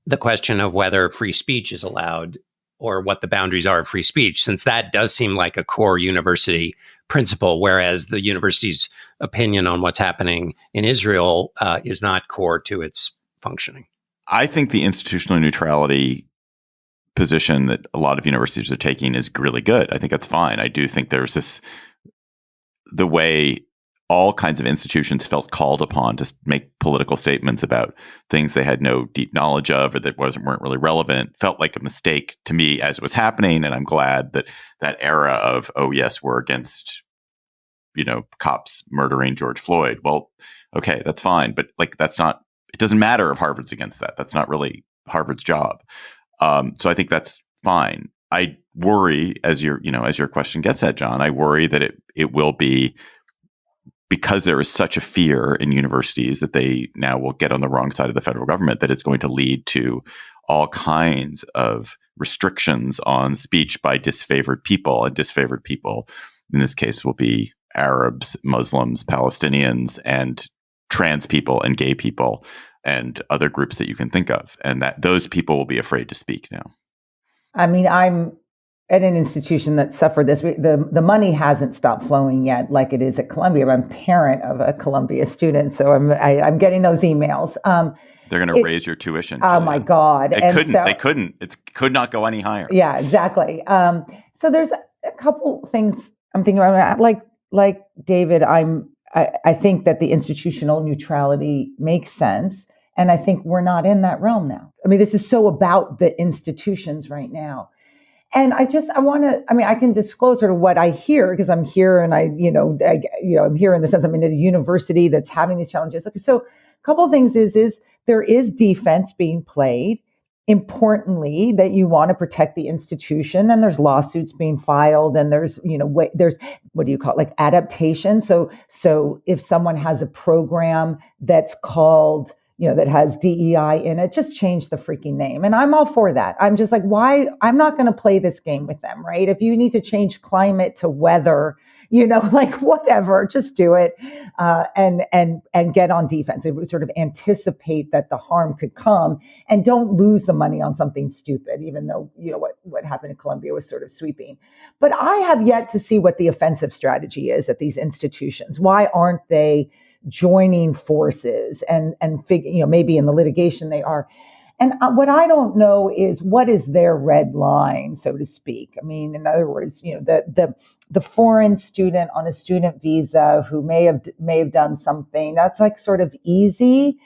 the question of whether free speech is allowed or what the boundaries are of free speech, since that does seem like a core university principle, whereas the university's opinion on what's happening in Israel is not core to its functioning. I think the institutional neutrality position that a lot of universities are taking is really good. I think that's fine. I do think there's the way all kinds of institutions felt called upon to make political statements about things they had no deep knowledge of or that weren't really relevant felt like a mistake to me as it was happening. And I'm glad that that era of, oh, yes, we're against, cops murdering George Floyd. Well, okay, that's fine. But it doesn't matter if Harvard's against that. That's not really Harvard's job. So I think that's fine. I worry, as your question gets at, John, I worry that it will be, because there is such a fear in universities that they now will get on the wrong side of the federal government, that it's going to lead to all kinds of restrictions on speech by disfavored people. And disfavored people, in this case, will be Arabs, Muslims, Palestinians, and trans people and gay people and other groups that you can think of. And that those people will be afraid to speak now. I mean, I'm at an institution that suffered this. The money hasn't stopped flowing yet, like it is at Columbia. I'm a parent of a Columbia student, so I'm getting those emails. They're going to raise your tuition. Oh my God! They couldn't. It could not go any higher. Yeah, exactly. So there's a couple things I'm thinking about. Like David, I think that the institutional neutrality makes sense, and I think we're not in that realm now. I mean, this is so about the institutions right now. And I can disclose sort of what I hear because I'm here and I'm here in the sense I'm in a university that's having these challenges. Okay, so a couple of things is there is defense being played. Importantly, that you want to protect the institution, and there's lawsuits being filed, and there's what do you call it, like adaptation. So if someone has a program that's called, that has DEI in it, just change the freaking name. And I'm all for that. I'm just like, why? I'm not going to play this game with them, right? If you need to change climate to weather, whatever, just do it and get on defense. It would sort of anticipate that the harm could come and don't lose the money on something stupid, even though, what happened in Columbia was sort of sweeping. But I have yet to see what the offensive strategy is at these institutions. Why aren't they joining forces and maybe in the litigation they are. And what I don't know is what is their red line, so to speak. I mean, in other words, the foreign student on a student visa who may have done something that's like sort of easy.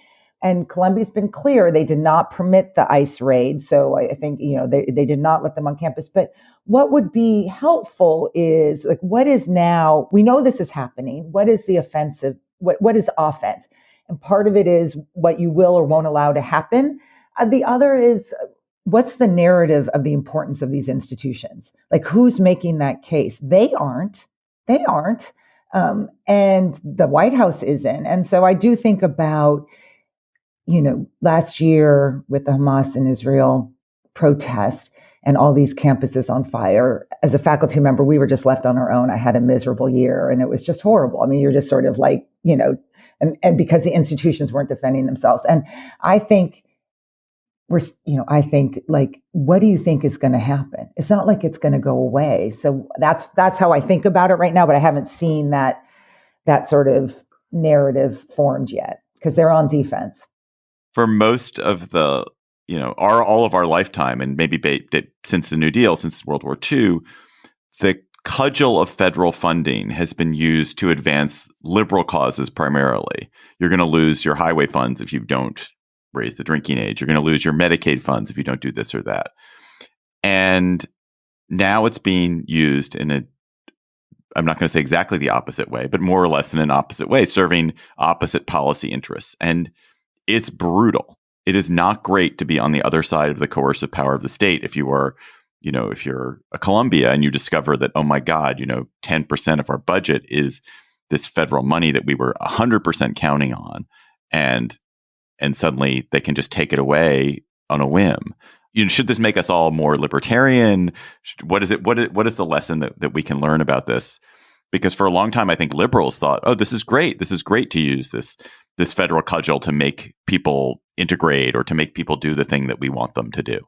And Columbia's been clear they did not permit the ICE raid, so I think they did not let them on campus. But what would be helpful is like what is now? We know this is happening. What is the offensive? What is offense? And part of it is what you will or won't allow to happen. The other is what's the narrative of the importance of these institutions? Like who's making that case? They aren't. And the White House isn't. And so I do think about, last year with the Hamas and Israel protests and all these campuses on fire. As a faculty member, we were just left on our own. I had a miserable year and it was just horrible. I mean, you're just sort of like, and because the institutions weren't defending themselves. And I think what do you think is going to happen? It's not like it's going to go away. So that's how I think about it right now, but I haven't seen that sort of narrative formed yet because they're on defense. For most of the, all of our lifetime, and maybe since the New Deal, since World War II, the cudgel of federal funding has been used to advance liberal causes primarily. You're going to lose your highway funds if you don't raise the drinking age. You're going to lose your Medicaid funds if you don't do this or that. And now it's being used in I'm not going to say exactly the opposite way, but more or less in an opposite way, serving opposite policy interests. And it's brutal. It is not great to be on the other side of the coercive power of the state if you are, if you're a Columbia and you discover that, oh my God, 10% of our budget is this federal money that we were 100% counting on. And suddenly they can just take it away on a whim. Should this make us all more libertarian? What is it? What is the lesson that we can learn about this? Because for a long time, I think liberals thought, oh, this is great. This is great to use this federal cudgel to make people integrate or to make people do the thing that we want them to do.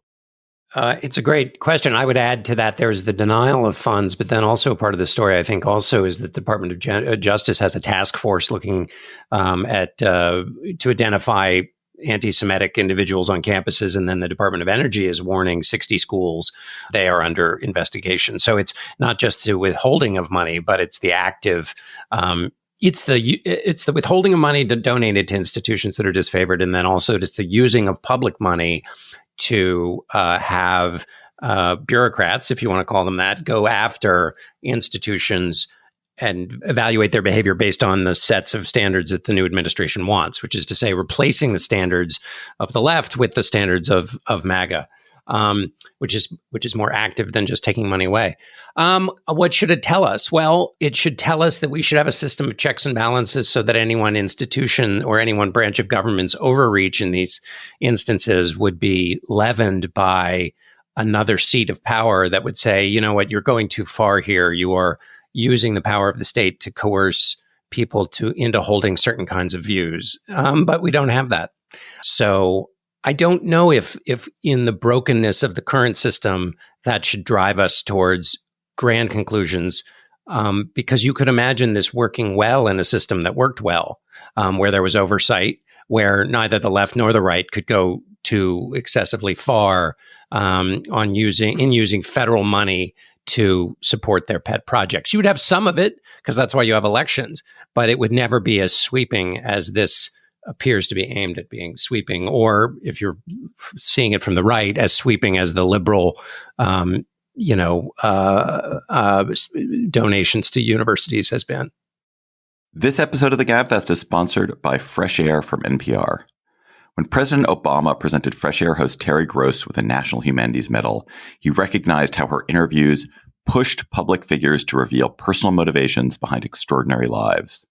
It's a great question. I would add to that, there's the denial of funds, but then also part of the story, I think, also is that the Department of Justice has a task force looking to identify anti-Semitic individuals on campuses, and then the Department of Energy is warning 60 schools they are under investigation. So it's not just the withholding of money, but it's the active. It's the withholding of money donated to institutions that are disfavored, and then also it's the using of public money to have bureaucrats, if you want to call them that, go after institutions and evaluate their behavior based on the sets of standards that the new administration wants, which is to say replacing the standards of the left with the standards of MAGA, which is more active than just taking money away. What should it tell us? Well, it should tell us that we should have a system of checks and balances so that any one institution or any one branch of government's overreach in these instances would be leavened by another seat of power that would say, you know what, you're going too far here. You are using the power of the state to coerce people into holding certain kinds of views. But we don't have that. So I don't know if in the brokenness of the current system, that should drive us towards grand conclusions, because you could imagine this working well in a system that worked well, where there was oversight, where neither the left nor the right could go too excessively far in using federal money to support their pet projects. You would have some of it, because that's why you have elections, but it would never be as sweeping as this appears to be aimed at being sweeping, or if you're seeing it from the right, as sweeping as the liberal, donations to universities has been. This episode of the Gabfest is sponsored by Fresh Air from NPR. When President Obama presented Fresh Air host Terry Gross with a National Humanities Medal, he recognized how her interviews pushed public figures to reveal personal motivations behind extraordinary lives.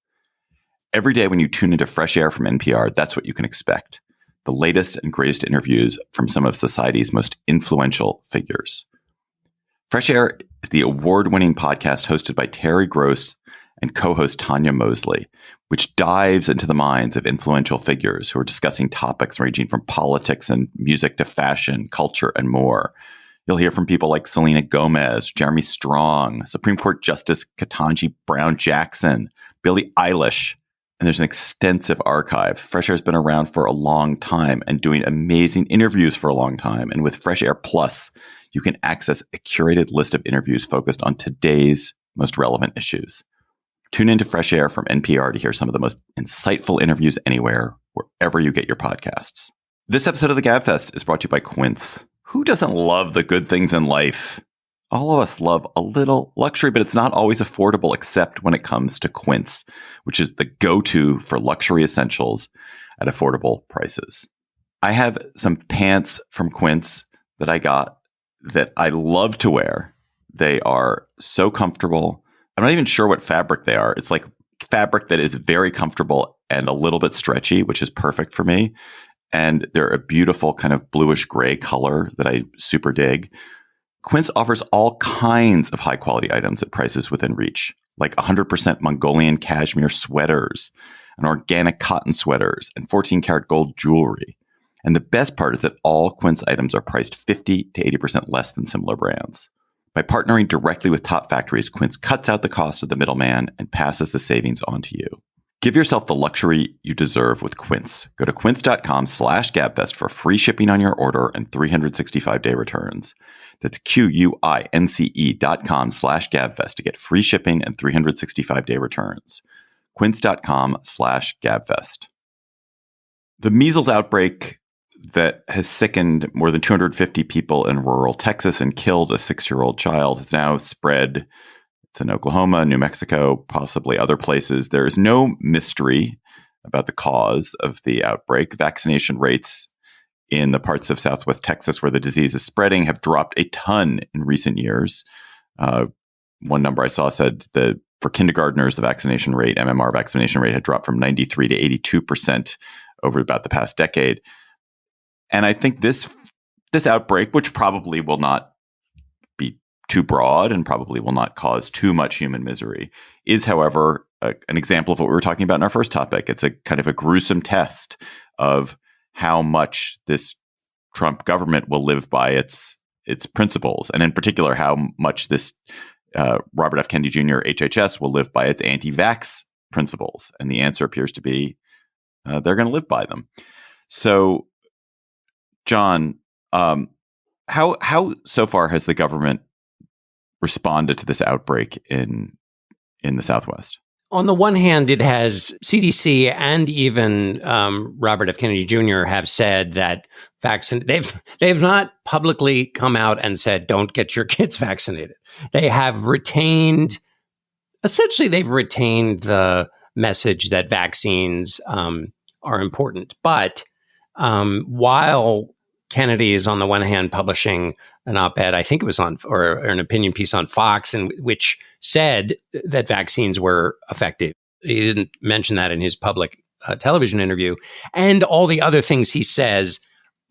Every day when you tune into Fresh Air from NPR, that's what you can expect. The latest and greatest interviews from some of society's most influential figures. Fresh Air is the award-winning podcast hosted by Terry Gross and co-host Tanya Mosley, which dives into the minds of influential figures who are discussing topics ranging from politics and music to fashion, culture, and more. You'll hear from people like Selena Gomez, Jeremy Strong, Supreme Court Justice Ketanji Brown Jackson, Billie Eilish, and there's an extensive archive. Fresh Air has been around for a long time and doing amazing interviews for a long time. And with Fresh Air Plus, you can access a curated list of interviews focused on today's most relevant issues. Tune into Fresh Air from NPR to hear some of the most insightful interviews anywhere, wherever you get your podcasts. This episode of the Gabfest is brought to you by Quince. Who doesn't love the good things in life? All of us love a little luxury, but it's not always affordable, except when it comes to Quince, which is the go-to for luxury essentials at affordable prices. I have some pants from Quince that I got that I love to wear. They are so comfortable. I'm not even sure what fabric they are. It's like fabric that is very comfortable and a little bit stretchy, which is perfect for me. And they're a beautiful kind of bluish gray color that I super dig. Quince offers all kinds of high quality items at prices within reach, like 100% Mongolian cashmere sweaters and organic cotton sweaters and 14 karat gold jewelry. And the best part is that all Quince items are priced 50 to 80% less than similar brands. By partnering directly with top factories, Quince cuts out the cost of the middleman and passes the savings on to you. Give yourself the luxury you deserve with Quince. Go to quince.com/gabfest for free shipping on your order and 365-day returns. That's QUINCE.com/gabfest to get free shipping and 365-day returns. Quince.com/gabfest. The measles outbreak that has sickened more than 250 people in rural Texas and killed a 6-year-old child has now spread. It's in Oklahoma, New Mexico, possibly other places. There is no mystery about the cause of the outbreak. Vaccination rates in the parts of Southwest Texas where the disease is spreading have dropped a ton in recent years. One number I saw said that for kindergartners, the vaccination rate, MMR vaccination rate, had dropped from 93 to 82% over about the past decade. And I think this outbreak, which probably will not be too broad and probably will not cause too much human misery, is, however, an example of what we were talking about in our first topic. It's a kind of a gruesome test of how much this Trump government will live by its its principles, and in particular, how much this Robert F. Kennedy Jr. HHS will live by its anti-vax principles. And the answer appears to be they're going to live by them. So, John, how so far has the government responded to this outbreak in the Southwest? On the one hand, it has CDC and even Robert F. Kennedy Jr. have said that they've not publicly come out and said, don't get your kids vaccinated. They have retained the message that vaccines are important. But while Kennedy is on the one hand publishing an op-ed, I think it was or an opinion piece on Fox, in which said that vaccines were effective. He didn't mention that in his public television interview. And all the other things he says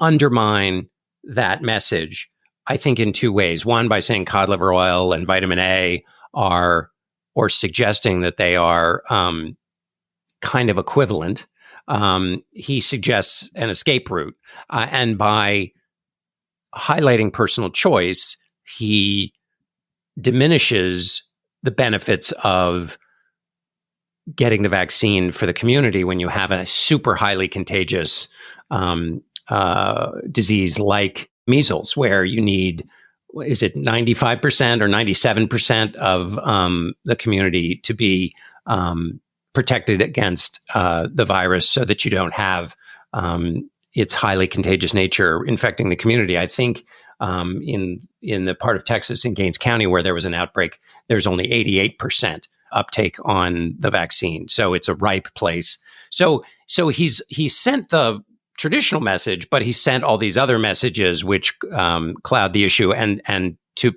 undermine that message, I think, in two ways. One, by saying cod liver oil and vitamin A or suggesting that they are kind of equivalent. He suggests an escape route. And by highlighting personal choice, he diminishes the benefits of getting the vaccine for the community when you have a super highly contagious disease like measles, where you need, is it 95% or 97% of the community to be protected against the virus so that you don't have its highly contagious nature infecting the community. I think in the part of Texas, in Gaines County, where there was an outbreak, there's only 88% uptake on the vaccine. So it's a ripe place. So he's sent the traditional message, but he sent all these other messages which cloud the issue. And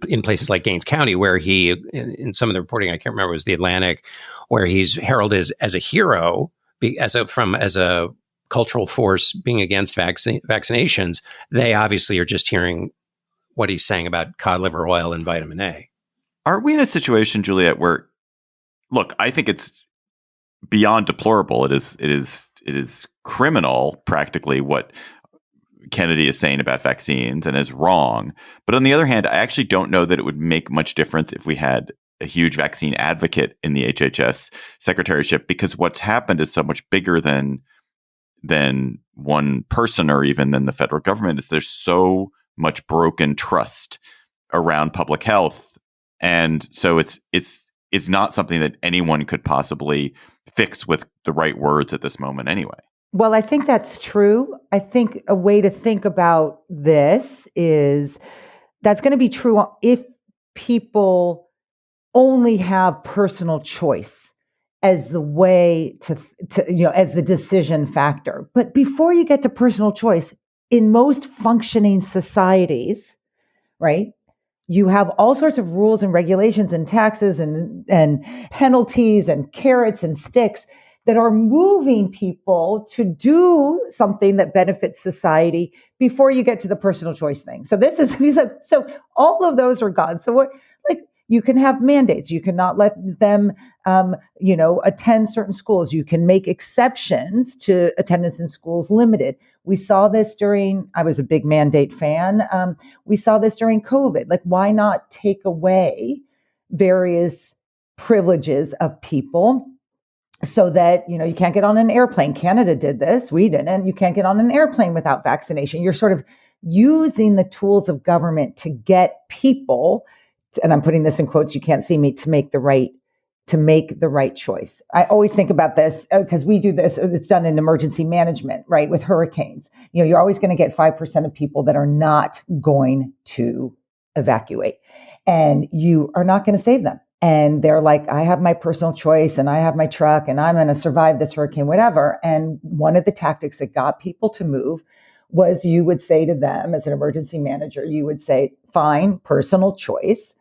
in places like Gaines County, where he, in some of the reporting, I can't remember, it was The Atlantic, where he's heralded as a hero, as a cultural force being against vaccinations. They obviously are just hearing what he's saying about cod liver oil and vitamin A. Are we in a situation, Juliette, where, look, I think it's beyond deplorable. It is criminal, practically, what Kennedy is saying about vaccines, and is wrong. But on the other hand, I actually don't know that it would make much difference if we had a huge vaccine advocate in the HHS secretaryship, because what's happened is so much bigger than one person or even than the federal government. Is there's so much broken trust around public health, and so it's not something that anyone could possibly fix with the right words at this moment anyway. Well, I think that's true. I think a way to think about this is that's going to be true if people only have personal choice as the way to as the decision factor. But before you get to personal choice, in most functioning societies, right, you have all sorts of rules and regulations and taxes and penalties and carrots and sticks that are moving people to do something that benefits society before you get to the personal choice thing. So so all of those are gone. So you can have mandates. You cannot let them, attend certain schools. You can make exceptions to attendance in schools limited. We saw this I was a big mandate fan. We saw this during COVID. Like, why not take away various privileges of people so that, you can't get on an airplane. Canada did this. We didn't. You can't get on an airplane without vaccination. You're sort of using the tools of government to get people, and I'm putting this in quotes, you can't see me, to make the right choice. I always think about this because we do this. It's done in emergency management, right? With hurricanes, you're always going to get 5% of people that are not going to evacuate, and you are not going to save them. And they're like, I have my personal choice and I have my truck and I'm going to survive this hurricane, whatever. And one of the tactics that got people to move was, you would say to them as an emergency manager, you would say, fine, personal choice.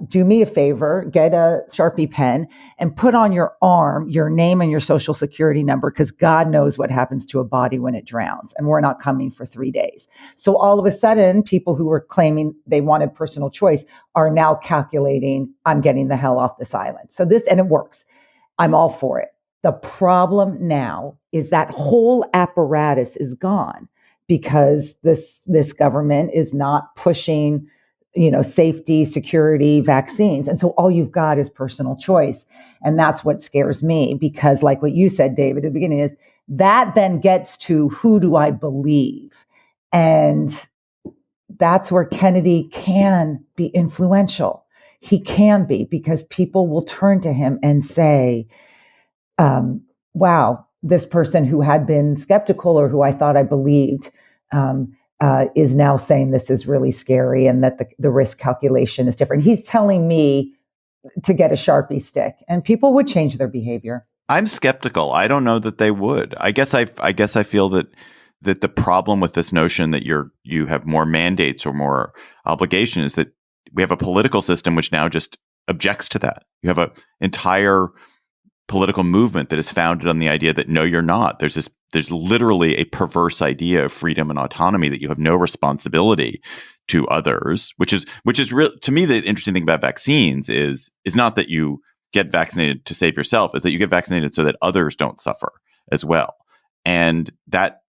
Do me a favor, get a Sharpie pen and put on your arm your name and your social security number, because God knows what happens to a body when it drowns, and we're not coming for 3 days. So all of a sudden, people who were claiming they wanted personal choice are now calculating, I'm getting the hell off this island. And it works. I'm all for it. The problem now is that whole apparatus is gone. because this government is not pushing, safety, security, vaccines. And so all you've got is personal choice. And that's what scares me, because like what you said, David, at the beginning, is that then gets to who do I believe? And that's where Kennedy can be influential. He can be, because people will turn to him and say, wow, this person who had been skeptical or who I thought I believed is now saying this is really scary and that the risk calculation is different. He's telling me to get a Sharpie stick, and people would change their behavior. I'm skeptical. I don't know that they would. I guess I feel that the problem with this notion that you have more mandates or more obligation is that we have a political system which now just objects to that. You have an entire political movement that is founded on the idea that no, you're not. There's literally a perverse idea of freedom and autonomy, that you have no responsibility to others, which is real. To me, the interesting thing about vaccines is not that you get vaccinated to save yourself, is that you get vaccinated so that others don't suffer as well. And that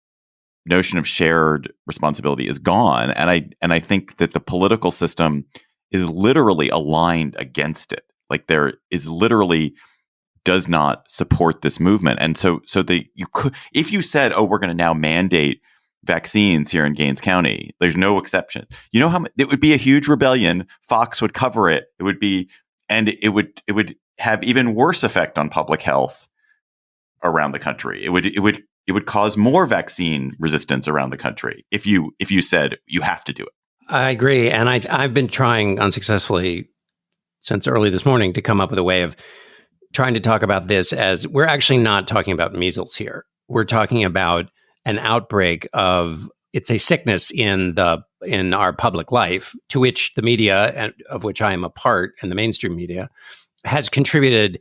notion of shared responsibility is gone. And I think that the political system is literally aligned against it. Like, there is literally does not support this movement. And so you could, if you said, oh, we're going to now mandate vaccines here in Gaines County, there's no exception. You know how it would be a huge rebellion. Fox would cover it. It would have even worse effect on public health around the country. It would cause more vaccine resistance around the country if you said you have to do it. I agree. And I've been trying unsuccessfully since early this morning to come up with a way of trying to talk about this as we're actually not talking about measles here. We're talking about an outbreak of, it's a sickness in our public life, to which the media, of which I am a part, and the mainstream media, has contributed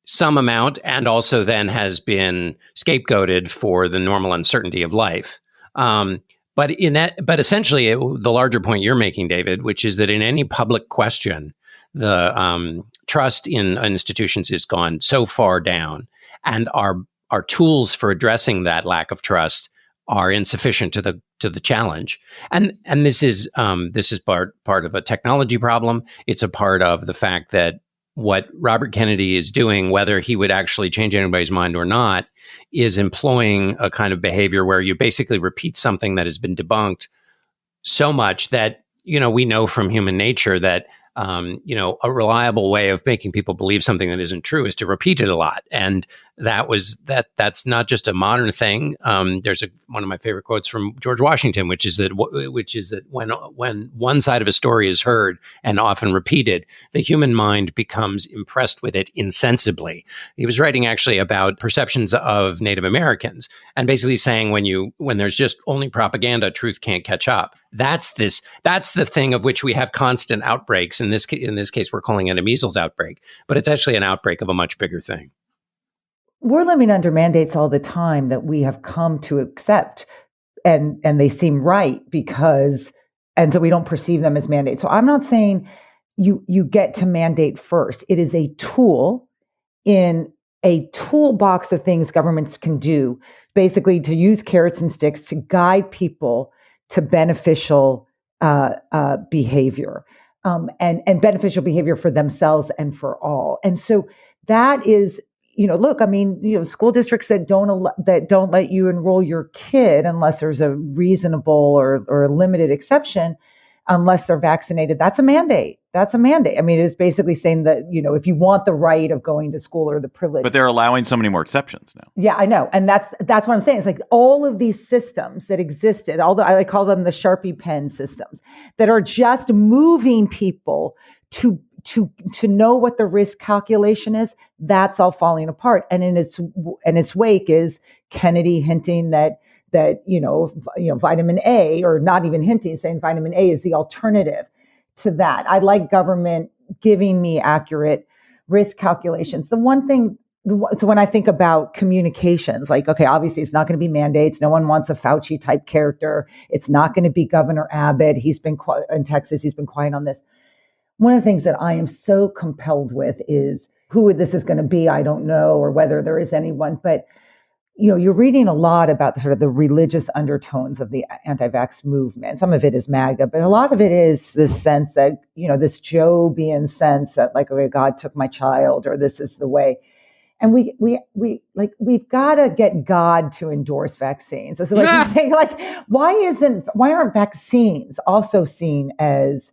some amount, and also then has been scapegoated for the normal uncertainty of life. But essentially, the larger point you're making, David, which is that in any public question, the trust in institutions has gone so far down, and our tools for addressing that lack of trust are insufficient to the challenge. And this is part of a technology problem. It's a part of the fact that what Robert Kennedy is doing, whether he would actually change anybody's mind or not, is employing a kind of behavior where you basically repeat something that has been debunked so much that, we know from human nature that, a reliable way of making people believe something that isn't true is to repeat it a lot. And that's not just a modern thing. There's one of my favorite quotes from George Washington, which is that when one side of a story is heard and often repeated, the human mind becomes impressed with it insensibly. He was writing actually about perceptions of Native Americans, and basically saying when there's just only propaganda, truth can't catch up. That's the thing of which we have constant outbreaks. In this case, we're calling it a measles outbreak, but it's actually an outbreak of a much bigger thing. We're living under mandates all the time that we have come to accept, and they seem right and so we don't perceive them as mandates. So I'm not saying you get to mandate first. It is a tool in a toolbox of things governments can do, basically to use carrots and sticks to guide people to beneficial behavior, and beneficial behavior for themselves and for all. And so that is, school districts that don't let you enroll your kid unless there's a reasonable or a limited exception, unless they're vaccinated. That's a mandate. I mean, it's basically saying that, if you want the right of going to school or the privilege. But they're allowing so many more exceptions now. Yeah, I know. And that's what I'm saying. It's like all of these systems that existed, I call them the Sharpie pen systems, that are just moving people to know what the risk calculation is. That's all falling apart. And in its wake is Kennedy hinting that vitamin A, or not even hinting, saying vitamin A is the alternative to that. I like government giving me accurate risk calculations. The one thing, so when I think about communications, like, okay, obviously it's not going to be mandates. No one wants a Fauci type character. It's not going to be Governor Abbott. He's been in Texas. He's been quiet on this. One of the things that I am so compelled with is who this is going to be. I don't know, or whether there is anyone, but you're reading a lot about sort of the religious undertones of the anti-vax movement. Some of it is MAGA, but a lot of it is this sense that, this Jobian sense that like, okay, God took my child, or this is the way. And we've got to get God to endorse vaccines. It's like, why aren't vaccines also seen as,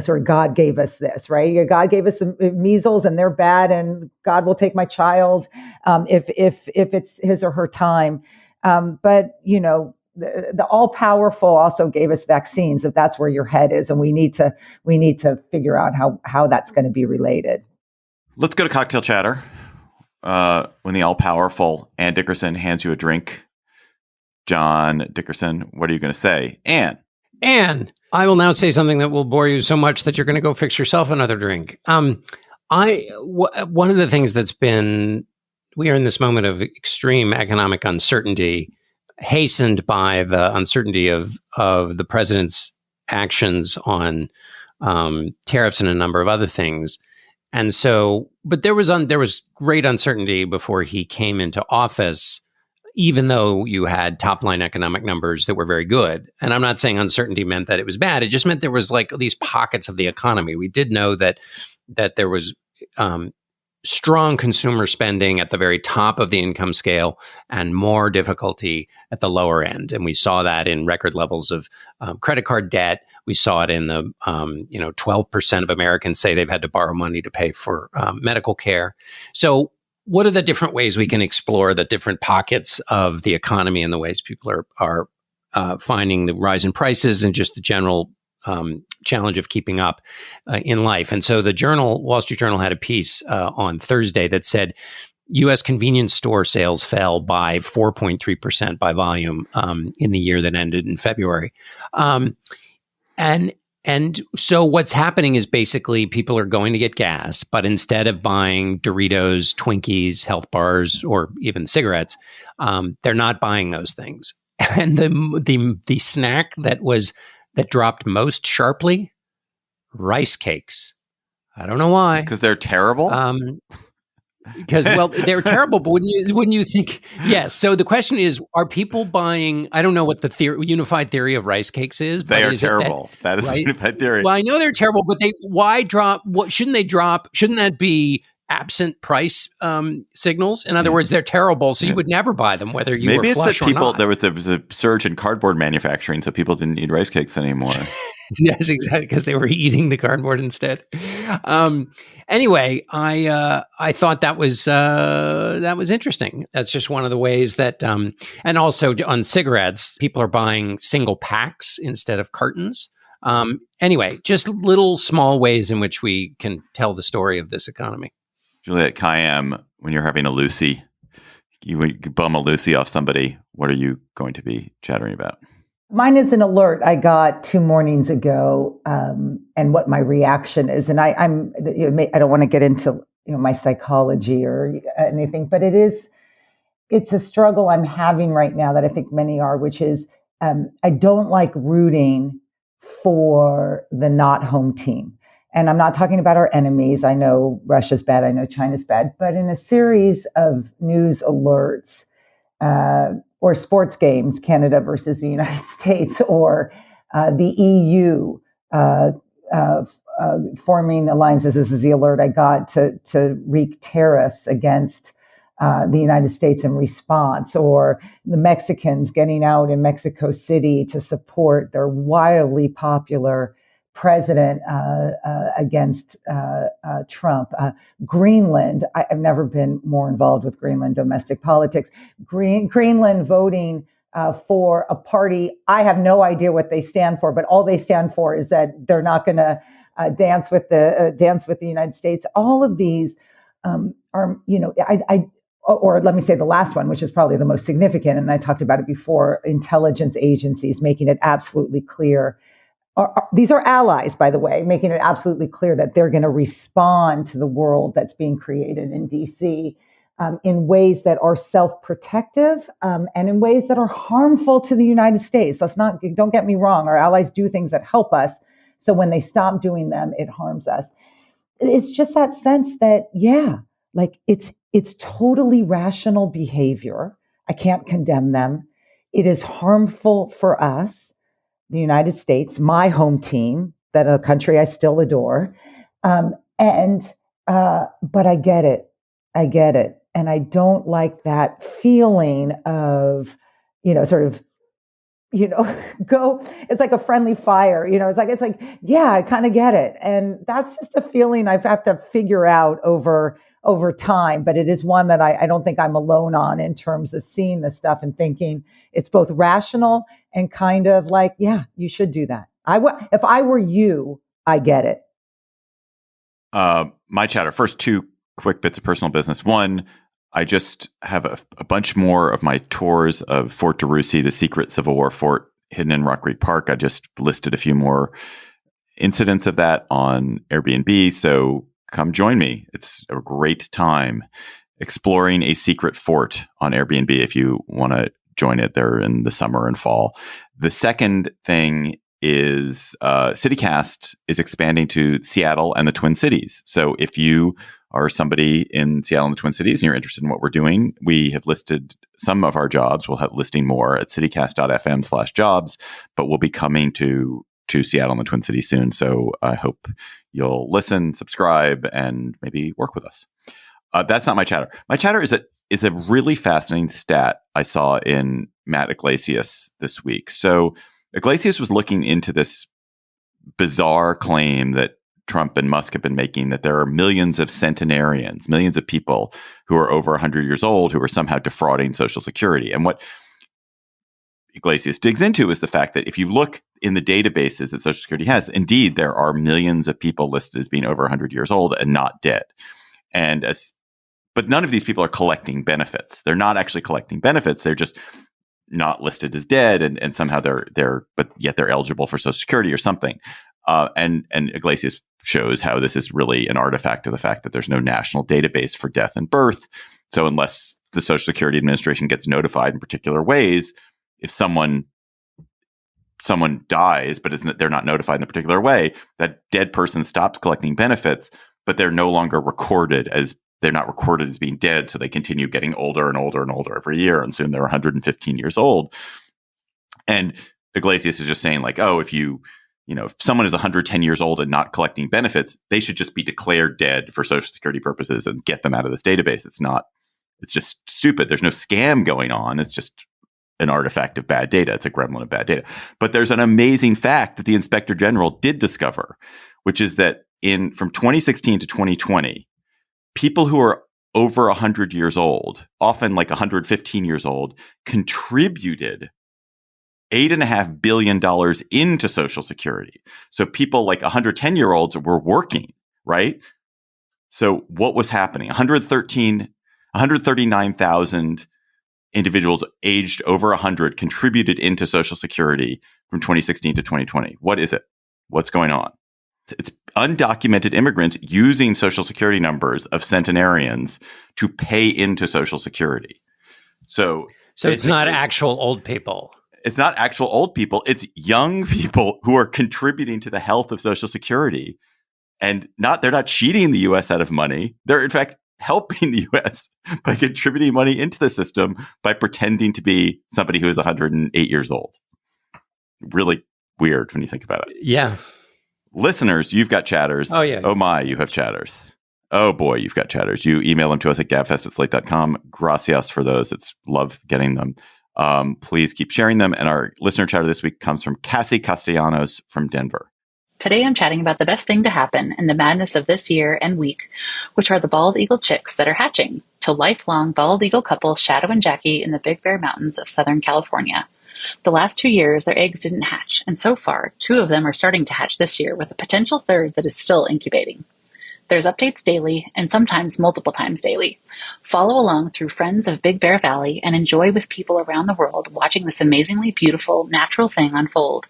sort of God gave us this, right? God gave us the measles and they're bad, and God will take my child if it's his or her time. But the all powerful also gave us vaccines, if that's where your head is, and we need to figure out how that's going to be related. Let's go to cocktail chatter. When the all powerful Ann Dickerson hands you a drink, John Dickerson, what are you going to say? Ann, I will now say something that will bore you so much that you're going to go fix yourself another drink. One of the things we are in this moment of extreme economic uncertainty, hastened by the uncertainty of the president's actions on tariffs and a number of other things. And so, but there was great uncertainty before he came into office, even though you had top line economic numbers that were very good. And I'm not saying uncertainty meant that it was bad. It just meant there was like these pockets of the economy. We did know that there was strong consumer spending at the very top of the income scale and more difficulty at the lower end. And we saw that in record levels of credit card debt. We saw it in the 12% of Americans say they've had to borrow money to pay for medical care. So what are the different ways we can explore the different pockets of the economy and the ways people are finding the rise in prices and just the general challenge of keeping up in life? And so the Wall Street Journal had a piece on Thursday that said U.S. convenience store sales fell by 4.3% by volume in the year that ended in February. And so what's happening is basically people are going to get gas, but instead of buying Doritos, Twinkies, health bars, or even cigarettes, they're not buying those things. And the snack that dropped most sharply, rice cakes. I don't know why. Because they're terrible? Because, well, they're terrible, but wouldn't you think? Yes. So the question is, are people buying? I don't know what the unified theory of rice cakes is. They are terrible. That is the unified theory. Well, I know they're terrible, but why drop? What shouldn't they drop? Shouldn't that be absent price signals? In other words, they're terrible, so you would never buy them, whether you were flush or not. There was a surge in cardboard manufacturing, so people didn't need rice cakes anymore. Yes, exactly, because they were eating the cardboard instead. Anyway, I thought that was interesting. That's just one of the ways that, and also on cigarettes, people are buying single packs instead of cartons. Anyway, just little small ways in which we can tell the story of this economy. Juliette Kayyem, when you're having a Lucy, you bum a Lucy off somebody, what are you going to be chattering about? Mine is an alert I got 2 mornings ago, and what my reaction is. And I don't want to get into my psychology or anything, but it's a struggle I'm having right now that I think many are, which is I don't like rooting for the not home team. And I'm not talking about our enemies. I know Russia's bad. I know China's bad. But in a series of news alerts, or sports games, Canada versus the United States, or the EU forming alliances. This is the alert I got to wreak tariffs against the United States in response, or the Mexicans getting out in Mexico City to support their wildly popular president against Trump. Greenland, I've never been more involved with Greenland domestic politics. Greenland voting for a party, I have no idea what they stand for, but all they stand for is that they're not going to dance with the United States. All of these are, or let me say the last one, which is probably the most significant, and I talked about it before, intelligence agencies making it absolutely clear. These are allies, by the way, making it absolutely clear that they're going to respond to the world that's being created in DC in ways that are self-protective and in ways that are harmful to the United States. Don't get me wrong. Our allies do things that help us. So when they stop doing them, it harms us. It's just that sense that, it's totally rational behavior. I can't condemn them. It is harmful for us, the United States, my home team, that a country I still adore. But I get it. I get it. And I don't like that feeling of, sort of, it's like a friendly fire, it's like, yeah, I kind of get it. And that's just a feeling I've have to figure out over time. But it is one that I don't think I'm alone on in terms of seeing this stuff and thinking it's both rational and kind of like, yeah, you should do that. If I were you, I get it. My chatter. First, two quick bits of personal business. One, I just have a bunch more of my tours of Fort DeRussy, the secret Civil War fort hidden in Rock Creek Park. I just listed a few more incidents of that on Airbnb. So come join me. It's a great time exploring a secret fort on Airbnb if you want to join it there in the summer and fall. The second thing is CityCast is expanding to Seattle and the Twin Cities. So if you are somebody in Seattle and the Twin Cities and you're interested in what we're doing, we have listed some of our jobs. We'll have listing more at citycast.fm/jobs, but we'll be coming to Seattle and the Twin Cities soon. So I hope you'll listen, subscribe, and maybe work with us. That's not my chatter. My chatter is a really fascinating stat I saw in Matt Yglesias this week. So Yglesias was looking into this bizarre claim that Trump and Musk have been making, that there are millions of centenarians, millions of people who are over 100 years old who are somehow defrauding Social Security. And what Yglesias digs into is the fact that if you look in the databases that Social Security has, indeed, there are millions of people listed as being over 100 years old and not dead. But none of these people are collecting benefits. They're not actually collecting benefits. They're just not listed as dead, and somehow but yet they're eligible for Social Security or something. And Yglesias shows how this is really an artifact of the fact that there's no national database for death and birth. So unless the Social Security Administration gets notified in particular ways, if someone dies, but they're not notified in a particular way, that dead person stops collecting benefits, but they're no longer recorded as being dead. So they continue getting older and older and older every year. And soon they're 115 years old. And Yglesias is just saying like, oh, if someone is 110 years old and not collecting benefits, they should just be declared dead for Social Security purposes and get them out of this database. It's just stupid. There's no scam going on. It's just an artifact of bad data. It's a gremlin of bad data. But there's an amazing fact that the Inspector General did discover, which is that from 2016 to 2020, people who are over 100 years old, often like 115 years old, contributed $8.5 billion into Social Security. So people like 110-year-olds were working, right? So what was happening? 139,000 individuals aged over 100 contributed into Social Security from 2016 to 2020. What is it? What's going on? It's undocumented immigrants using Social Security numbers of centenarians to pay into Social Security. So it's not actual old people. It's not actual old people. It's young people who are contributing to the health of Social Security, and they're not cheating the U.S. out of money. They're in fact helping the U.S. by contributing money into the system by pretending to be somebody who is 108 years old. Really weird when you think about it. Yeah. Listeners, you've got chatters. Oh, yeah. Oh, my, you have chatters. Oh, boy, you've got chatters. You email them to us at gabfest@slate.com. Gracias for those. Love getting them. Please keep sharing them. And our listener chatter this week comes from Cassie Castellanos from Denver. Today I'm chatting about the best thing to happen in the madness of this year and week, which are the bald eagle chicks that are hatching to lifelong bald eagle couple Shadow and Jackie in the Big Bear Mountains of Southern California. The last 2 years, their eggs didn't hatch, and so far, 2 of them are starting to hatch this year with a potential third that is still incubating. There's updates daily and sometimes multiple times daily. Follow along through Friends of Big Bear Valley and enjoy with people around the world watching this amazingly beautiful, natural thing unfold.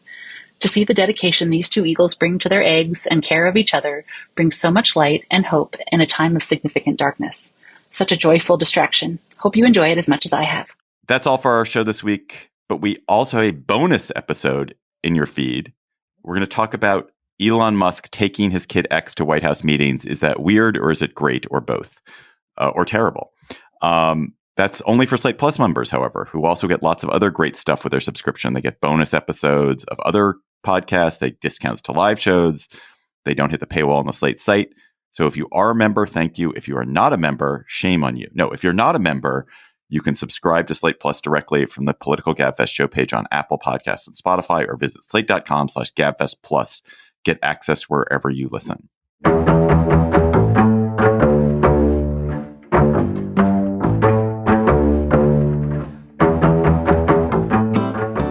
To see the dedication these 2 eagles bring to their eggs and care of each other brings so much light and hope in a time of significant darkness. Such a joyful distraction. Hope you enjoy it as much as I have. That's all for our show this week, but we also have a bonus episode in your feed. We're going to talk about Elon Musk taking his kid X to White House meetings. Is that weird, or is it great, or both, or terrible? That That's only for Slate Plus members, however, who also get lots of other great stuff with their subscription. They get bonus episodes of other podcasts. They get discounts to live shows. They don't hit the paywall on the Slate site. So if you are a member, thank you. If you are not a member, shame on you. No, if you're not a member, you can subscribe to Slate Plus directly from the Political Gabfest show page on Apple Podcasts and Spotify, or visit slate.com/Gabfest Plus. Get access wherever you listen.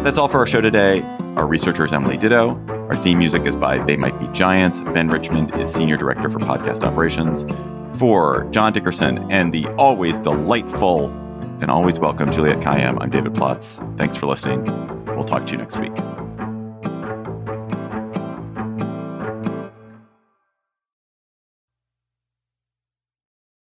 That's all for our show today. Our researcher is Emily Ditto. Our theme music is by They Might Be Giants. Ben Richmond is Senior Director for Podcast Operations. For John Dickerson and the always delightful and always welcome Juliette Kayyem, I'm David Plotz. Thanks for listening. We'll talk to you next week.